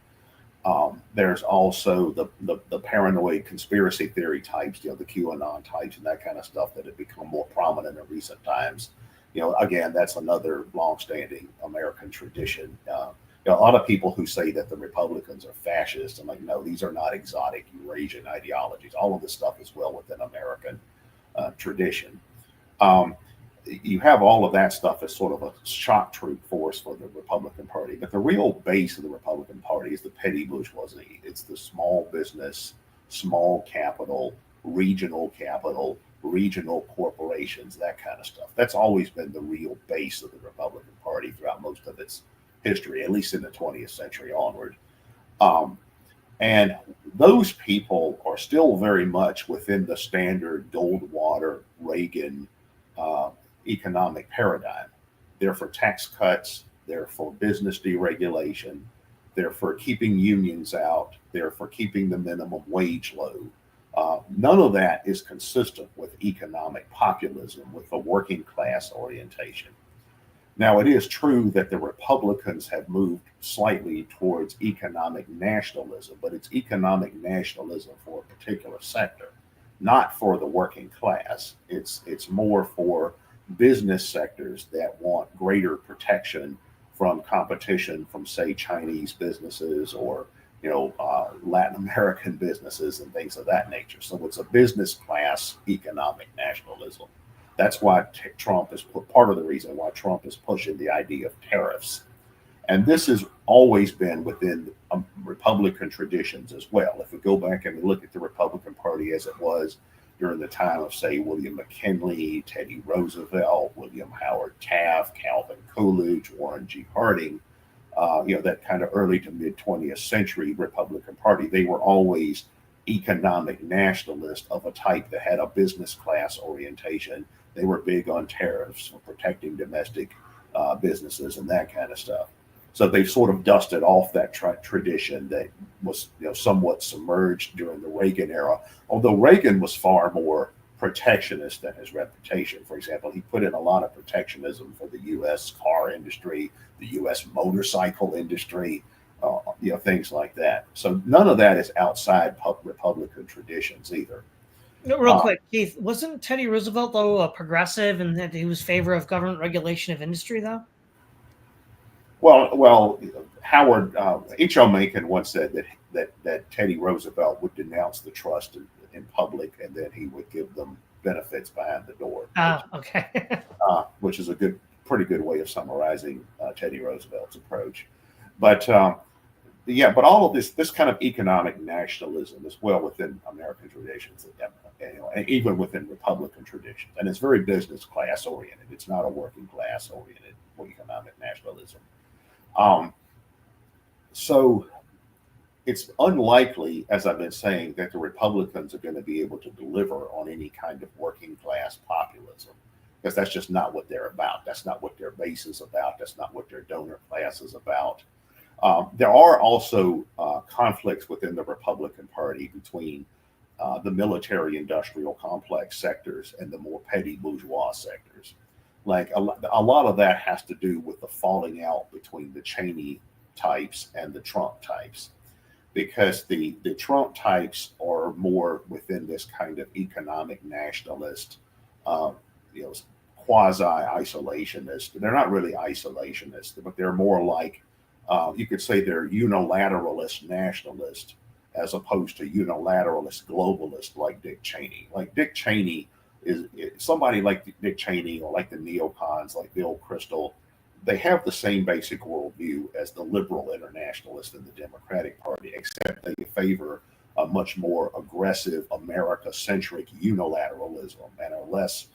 [SPEAKER 3] There's also the paranoid conspiracy theory types, the QAnon types and that kind of stuff that have become more prominent in recent times. Again, that's another longstanding American tradition. A lot of people who say that the Republicans are fascist, I'm like, no, these are not exotic Eurasian ideologies. All of this stuff is well within American tradition. You have all of that stuff as sort of a shock troop force for the Republican Party. But the real base of the Republican Party is the petty bourgeoisie. It's the small business, small capital, regional corporations, that kind of stuff. That's always been the real base of the Republican Party throughout most of its history, at least in the 20th century onward. And those people are still very much within the standard Goldwater, Reagan economic paradigm. They're for tax cuts, they're for business deregulation, they're for keeping unions out, they're for keeping the minimum wage low. None of that is consistent with economic populism, with a working class orientation. Now, it is true that the Republicans have moved slightly towards economic nationalism, but it's economic nationalism for a particular sector, not for the working class. It's more for business sectors that want greater protection from competition from, say, Chinese businesses or Latin American businesses and things of that nature. So it's a business class economic nationalism. That's why Trump is part of the reason why Trump is pushing the idea of tariffs. And this has always been within Republican traditions as well. If we go back and we look at the Republican Party as it was during the time of, say, William McKinley, Teddy Roosevelt, William Howard Taft, Calvin Coolidge, Warren G. Harding, that kind of early to mid 20th century Republican Party, they were always economic nationalists of a type that had a business class orientation. They were big on tariffs for protecting domestic businesses and that kind of stuff. So they've sort of dusted off that tradition that was somewhat submerged during the Reagan era, although Reagan was far more protectionist than his reputation. For example, he put in a lot of protectionism for the U.S. car industry, the U.S. motorcycle industry, things like that. So none of that is outside Republican traditions either.
[SPEAKER 1] Real quick, Keith, wasn't Teddy Roosevelt, though, a progressive and that he was in favor of government regulation of industry, though?
[SPEAKER 3] Well, Howard H.L. Mencken once said that Teddy Roosevelt would denounce the trust in public, and then he would give them benefits behind the door.
[SPEAKER 1] Okay.
[SPEAKER 3] Which is a pretty good way of summarizing Teddy Roosevelt's approach. But but all of this kind of economic nationalism is well within American traditions, and even within Republican traditions, and it's very business class oriented. It's not a working class oriented economic nationalism. So it's unlikely, as I've been saying, that the Republicans are going to be able to deliver on any kind of working class populism, because that's just not what they're about. That's not what their base is about. That's not what their donor class is about. There are also conflicts within the Republican Party between the military-industrial complex sectors and the more petty bourgeois sectors. Like a lot of that has to do with the falling out between the Cheney types and the Trump types, because the Trump types are more within this kind of economic nationalist, quasi-isolationist. They're not really isolationist, but they're more like, you could say they're unilateralist nationalist as opposed to unilateralist globalist like Dick Cheney. Like Dick Cheney is somebody like Dick Cheney or like the neocons like Bill Kristol they have the same basic worldview as the liberal internationalists in the Democratic Party, except they favor a much more aggressive America-centric unilateralism and are less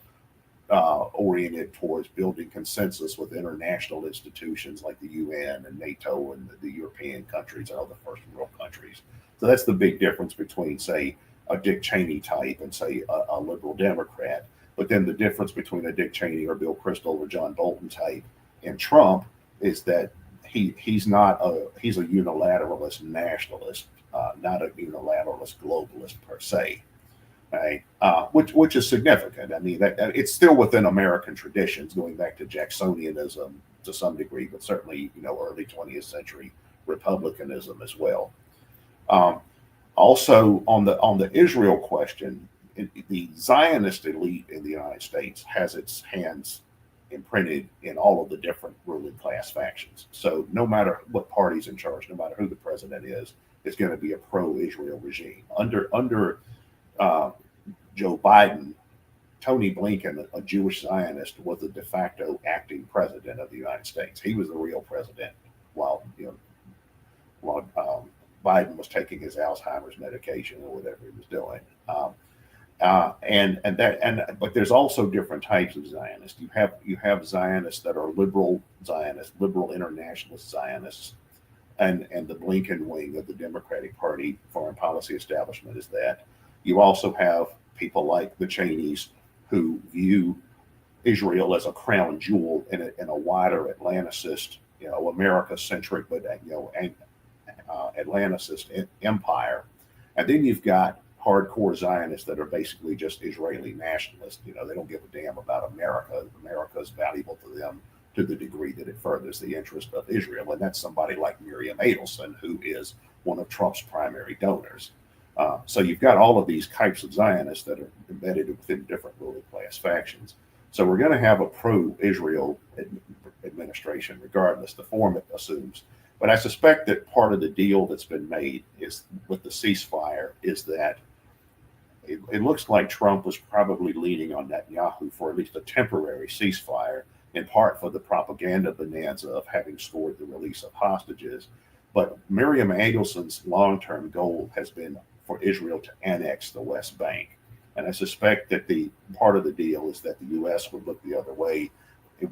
[SPEAKER 3] oriented towards building consensus with international institutions like the UN and NATO and the European countries and other first world countries. So that's the big difference between, say, a Dick Cheney type and, say, a liberal Democrat. But then the difference between a Dick Cheney or Bill Kristol or John Bolton type and Trump is that he's a unilateralist nationalist, not a unilateralist globalist per se. Right? Which is significant. I mean, that it's still within American traditions, going back to Jacksonianism to some degree, but certainly, early 20th century republicanism as well. Also, on the Israel question, the Zionist elite in the United States has its hands imprinted in all of the different ruling class factions. So no matter what party's in charge, no matter who the president is, it's going to be a pro-Israel regime. Under Joe Biden, Tony Blinken, a Jewish Zionist, was the de facto acting president of the United States. He was the real president while Biden was taking his Alzheimer's medication or whatever he was doing. But there's also different types of Zionists. You have Zionists that are liberal Zionists, liberal internationalist Zionists, and the Blinken wing of the Democratic Party foreign policy establishment is that. You also have people like the Cheneys who view Israel as a crown jewel in a wider Atlanticist, America-centric, but Atlanticist empire. And then you've got hardcore Zionists that are basically just Israeli nationalists. They don't give a damn about America. America is valuable to them to the degree that it furthers the interest of Israel. And that's somebody like Miriam Adelson, who is one of Trump's primary donors. So you've got all of these types of Zionists that are embedded within different ruling class factions. So we're going to have a pro-Israel administration, regardless the form it assumes. But I suspect that part of the deal that's been made is with the ceasefire is that it looks like Trump was probably leaning on Netanyahu for at least a temporary ceasefire, in part for the propaganda bonanza of having scored the release of hostages. But Miriam Adelson's long-term goal has been for Israel to annex the West Bank. And I suspect that the part of the deal is that the U.S. would look the other way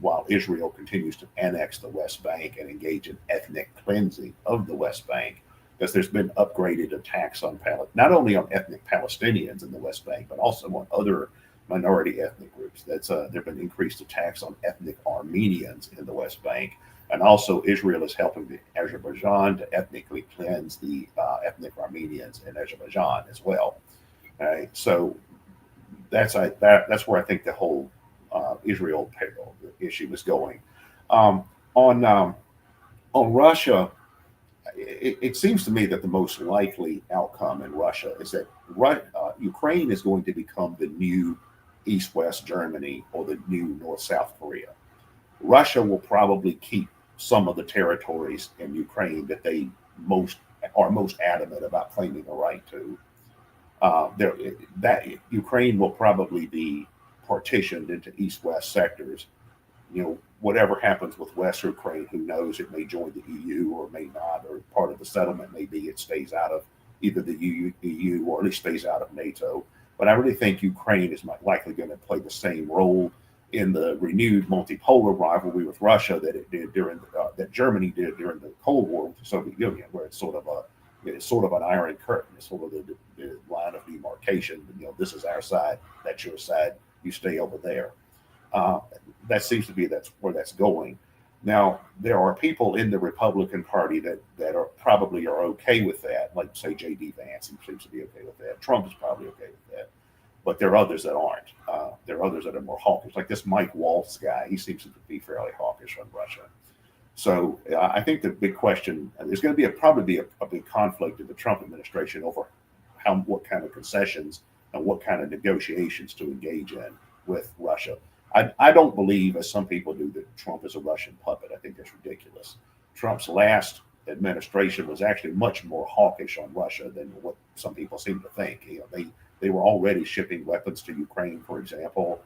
[SPEAKER 3] while Israel continues to annex the West Bank and engage in ethnic cleansing of the West Bank, because there's been upgraded attacks on not only on ethnic Palestinians in the West Bank, but also on other minority ethnic groups. There have been increased attacks on ethnic Armenians in the West Bank. And also Israel is helping Azerbaijan to ethnically cleanse the ethnic Armenians in Azerbaijan as well. Right? So that's where I think the whole Israel issue is going. On Russia, it seems to me that the most likely outcome in Russia is that Ukraine is going to become the new East-West Germany or the new North-South Korea. Russia will probably keep some of the territories in Ukraine that they are most adamant about claiming a right to. That Ukraine will probably be partitioned into East-West sectors. Whatever happens with West Ukraine, who knows? It may join the EU or may not, or part of the settlement may be it stays out of either the EU or at least stays out of NATO. But I really think Ukraine is likely going to play the same role in the renewed multipolar rivalry with Russia that it did that Germany did during the Cold War with the Soviet Union, where it's sort of an iron curtain. It's sort of the line of demarcation. This is our side, that's your side. You stay over there. That seems to be where that's going. Now, there are people in the Republican Party that are probably okay with that, like say J.D. Vance. He seems to be okay with that. Trump is probably okay with that. But there are others that aren't. There are others that are more hawkish, like this Mike Waltz guy. He seems to be fairly hawkish on Russia. So I think the big question, there's going to probably be a big conflict in the Trump administration over what kind of concessions and what kind of negotiations to engage in with Russia. I don't believe, as some people do, that Trump is a Russian puppet. I think that's ridiculous. Trump's last administration was actually much more hawkish on Russia than what some people seem to think. They were already shipping weapons to Ukraine, for example.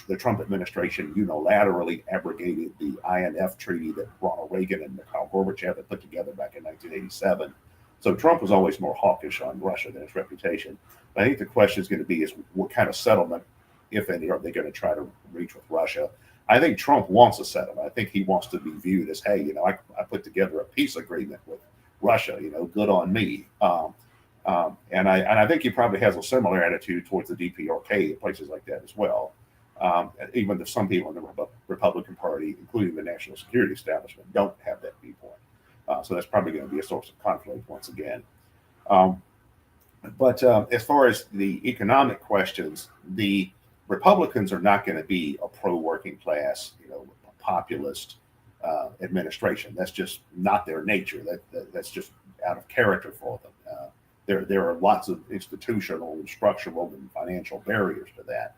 [SPEAKER 3] The Trump administration unilaterally abrogated the INF treaty that Ronald Reagan and Mikhail Gorbachev had put together back in 1987. So Trump was always more hawkish on Russia than his reputation. But I think the question is going to be is what kind of settlement, if any, are they going to try to reach with Russia? I think Trump wants a settlement. I think he wants to be viewed as, hey, I put together a peace agreement with Russia, good on me. And I think he probably has a similar attitude towards the DPRK and places like that as well. Even though some people in the Republican Party, including the national security establishment, don't have that viewpoint. So that's probably going to be a source of conflict once again. But as far as the economic questions, the Republicans are not going to be a pro-working class, populist administration. That's just not their nature. That's just out of character for them. There are lots of institutional and structural and financial barriers to that.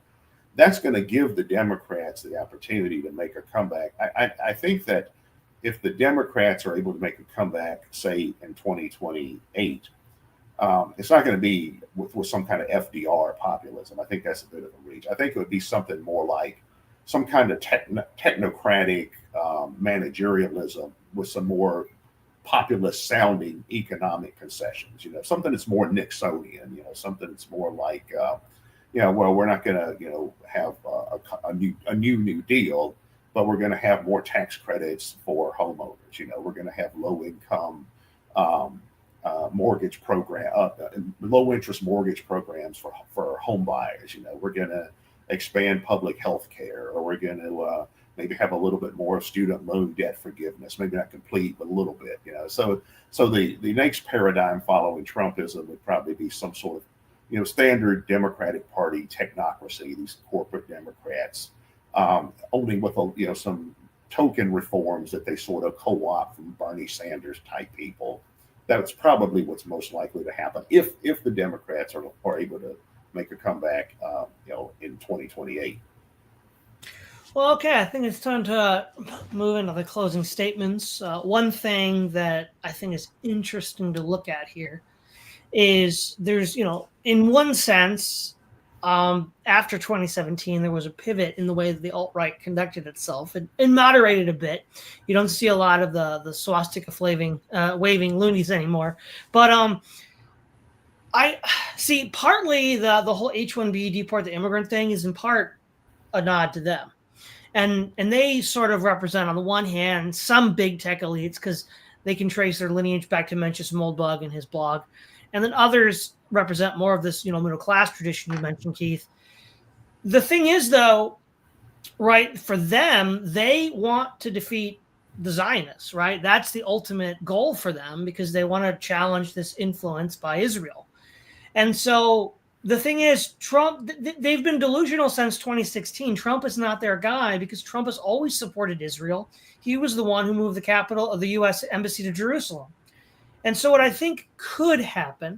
[SPEAKER 3] That's going to give the Democrats the opportunity to make a comeback. I think that if the Democrats are able to make a comeback, say in 2028, it's not going to be with some kind of FDR populism. I think that's a bit of a reach. I think it would be something more like some kind of technocratic managerialism with some more populist sounding economic concessions, something that's more Nixonian, something that's more like, well, we're not going to, have a new Deal, but we're going to have more tax credits for homeowners. We're going to have low income mortgage program, low interest mortgage programs for home buyers. We're going to expand public health care, or we're going to maybe have a little bit more student loan debt forgiveness, maybe not complete, but a little bit. So the next paradigm following Trumpism would probably be some sort of standard Democratic Party technocracy. These corporate Democrats, only with some token reforms that they sort of co-opt from Bernie Sanders type people. That's probably what's most likely to happen if the Democrats are able to make a comeback, in 2028.
[SPEAKER 1] Well, okay, I think it's time to move into the closing statements. One thing that I think is interesting to look at here is there's, in one sense, after 2017, there was a pivot in the way that the alt-right conducted itself and moderated a bit. You don't see a lot of the swastika waving loonies anymore. But I see partly the whole H-1B deport the immigrant thing is in part a nod to them. And they sort of represent, on the one hand, some big tech elites because they can trace their lineage back to Mencius Moldbug and his blog. And then others represent more of this, middle class tradition you mentioned, Keith. The thing is, though, right, for them, they want to defeat the Zionists, right? That's the ultimate goal for them because they want to challenge this influence by Israel. And so the thing is, Trump, they've been delusional since 2016. Trump is not their guy because Trump has always supported Israel. He was the one who moved the capital of the U.S. embassy to Jerusalem. And so what I think could happen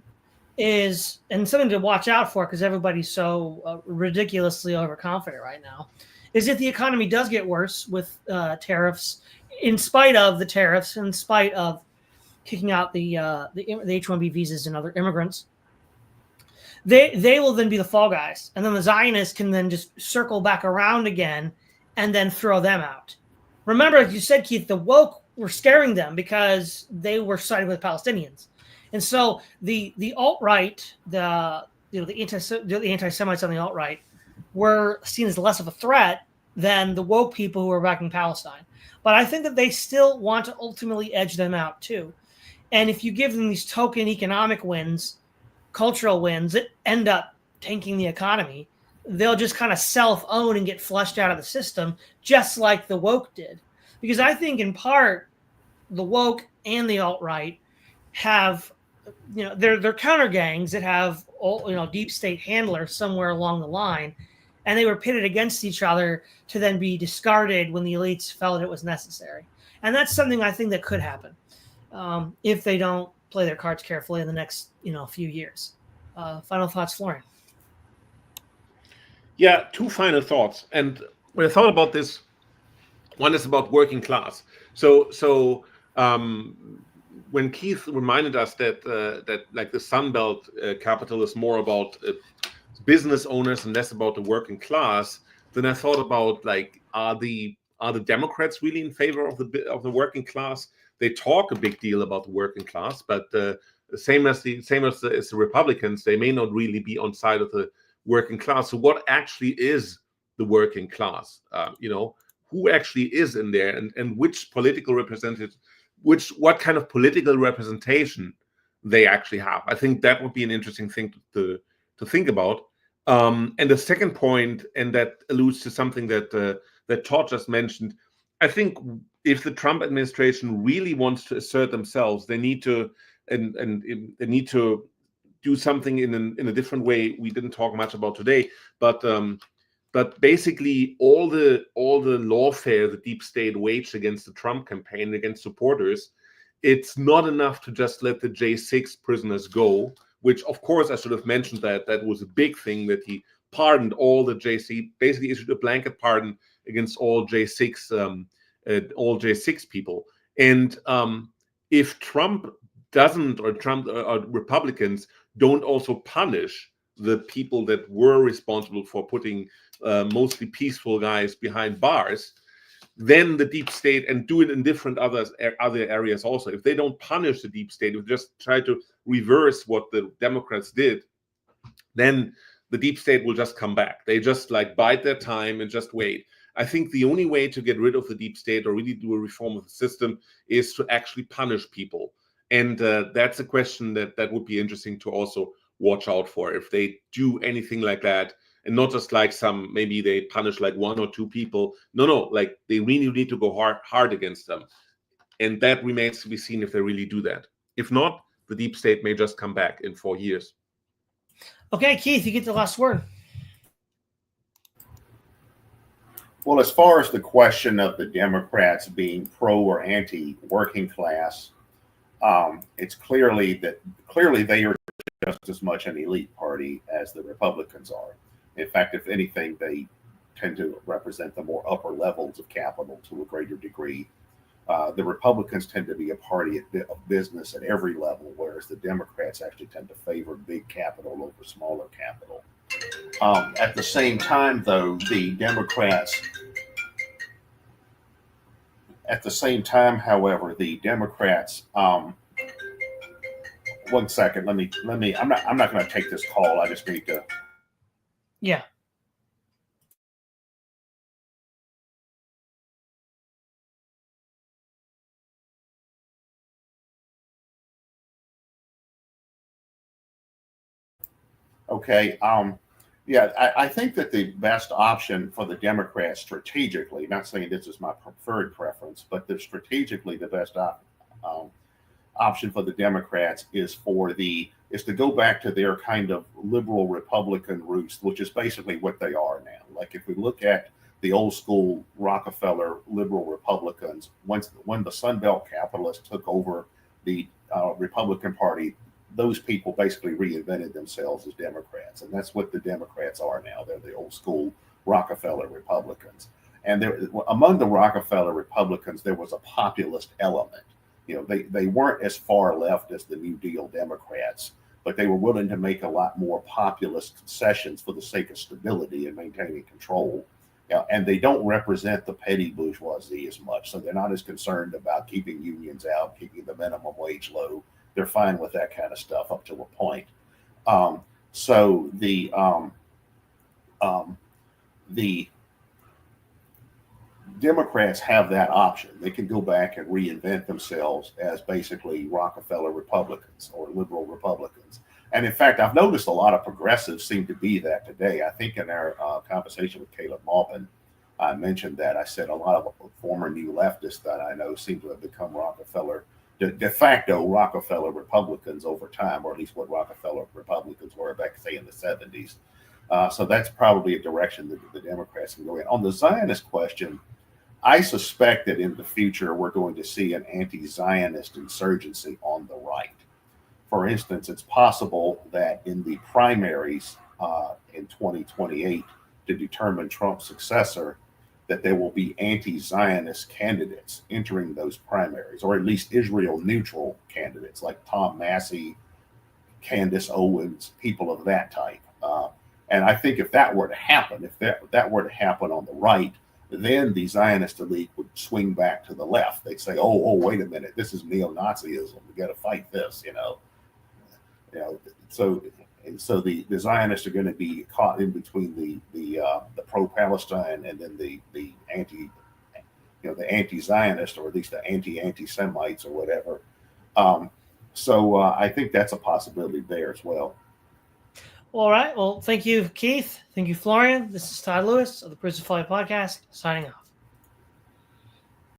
[SPEAKER 1] is, and something to watch out for because everybody's so ridiculously overconfident right now, is if the economy does get worse with tariffs, in spite of the tariffs, in spite of kicking out the H-1B visas and other immigrants, they will then be the fall guys. And then the Zionists can then just circle back around again and then throw them out. Remember, as you said, Keith, the woke were scaring them because they were siding with Palestinians. And so the alt-right, the anti-Semites on the alt-right were seen as less of a threat than the woke people who were backing Palestine. But I think that they still want to ultimately edge them out too. And if you give them these token economic wins, cultural wins that end up tanking the economy, they'll just kind of self-own and get flushed out of the system, just like the woke did. Because I think in part, the woke and the alt-right have, they're counter gangs that have, deep state handlers somewhere along the line. And they were pitted against each other to then be discarded when the elites felt it was necessary. And that's something I think that could happen if they don't play their cards carefully in the next, few years. Final thoughts, Florian?
[SPEAKER 2] Yeah, two final thoughts. And when I thought about this, one is about working class. So when Keith reminded us that like the Sunbelt capital is more about business owners and less about the working class, then I thought about like, are the Democrats really in favor of the working class? They talk a big deal about the working class, but same as the Republicans, they may not really be on side of the working class. So what actually is the working class? Who actually is in there, and which political representative, what kind of political representation they actually have? I think that would be an interesting thing to think about. And the second point, and that alludes to something that Todd just mentioned, I think if the Trump administration really wants to assert themselves, they need to they need to do something in a different way. We didn't talk much about today, but basically all the lawfare the deep state waged against the Trump campaign, against supporters, it's not enough to just let the J6 prisoners go, which of course I should have mentioned that was a big thing, that he pardoned all the J6, basically issued a blanket pardon against all J6 people. And if Trump doesn't, or Republicans don't also punish the people that were responsible for putting mostly peaceful guys behind bars, then the deep state, and do it in different other areas also, if they don't punish the deep state, if they just try to reverse what the Democrats did, then the deep state will just come back. They just like bide their time and just wait. I think the only way to get rid of the deep state or really do a reform of the system is to actually punish people. And that's a question that would be interesting to also watch out for, if they do anything like that, and not just like maybe they punish like one or two people. No, like they really need to go hard against them. And that remains to be seen if they really do that. If not, the deep state may just come back in 4 years.
[SPEAKER 1] Okay, Keith, you get the last word.
[SPEAKER 3] Well, as far as the question of the Democrats being pro or anti working class, it's clearly they are just as much an elite party as the Republicans are. In fact, if anything, they tend to represent the more upper levels of capital to a greater degree. The Republicans tend to be a party of business at every level, whereas the Democrats actually tend to favor big capital over smaller capital. At the same time, though, the Democrats. At the same time, however, the Democrats. 1 second. Let me. I'm not going to take this call. I just need to.
[SPEAKER 1] Yeah.
[SPEAKER 3] Okay. Yeah, I think that the best option for the Democrats strategically, not saying this is my preferred preference, but strategically the best option for the Democrats is to go back to their kind of liberal Republican roots, which is basically what they are now. Like if we look at the old school Rockefeller liberal Republicans, when the Sun Belt capitalists took over the Republican Party, those people basically reinvented themselves as Democrats, and that's what the Democrats are now. They're the old school Rockefeller Republicans, and among the Rockefeller Republicans, there was a populist element. They weren't as far left as the New Deal Democrats, but they were willing to make a lot more populist concessions for the sake of stability and maintaining control. And they don't represent the petty bourgeoisie as much, so they're not as concerned about keeping unions out, keeping the minimum wage low. They're fine with that kind of stuff up to a point. So the Democrats have that option. They can go back and reinvent themselves as basically Rockefeller Republicans or liberal Republicans. And in fact, I've noticed a lot of progressives seem to be that today. I think in our conversation with Caleb Maupin, I mentioned that. I said a lot of former new leftists that I know seem to have become de facto Rockefeller Republicans over time, or at least what Rockefeller Republicans were back, say, in the 70s. So that's probably a direction that the Democrats can go in. On the Zionist question, I suspect that in the future we're going to see an anti-Zionist insurgency on the right. For instance, it's possible that in the primaries in 2028 to determine Trump's successor, that there will be anti-Zionist candidates entering those primaries, or at least Israel-neutral candidates like Tom Massey, Candace Owens, people of that type. And I think if that were to happen, if that were to happen on the right, then the Zionist elite would swing back to the left. They'd say, "Oh, wait a minute, this is neo-Nazism. We got to fight this," So the Zionists are going to be caught in between the pro-Palestine and then the anti-Zionist, or at least the anti-Semites or whatever. So I think that's a possibility there as well.
[SPEAKER 1] All right. Well, thank you, Keith. Thank you, Florian. This is Todd Lewis of the Prison Folly Podcast, signing off.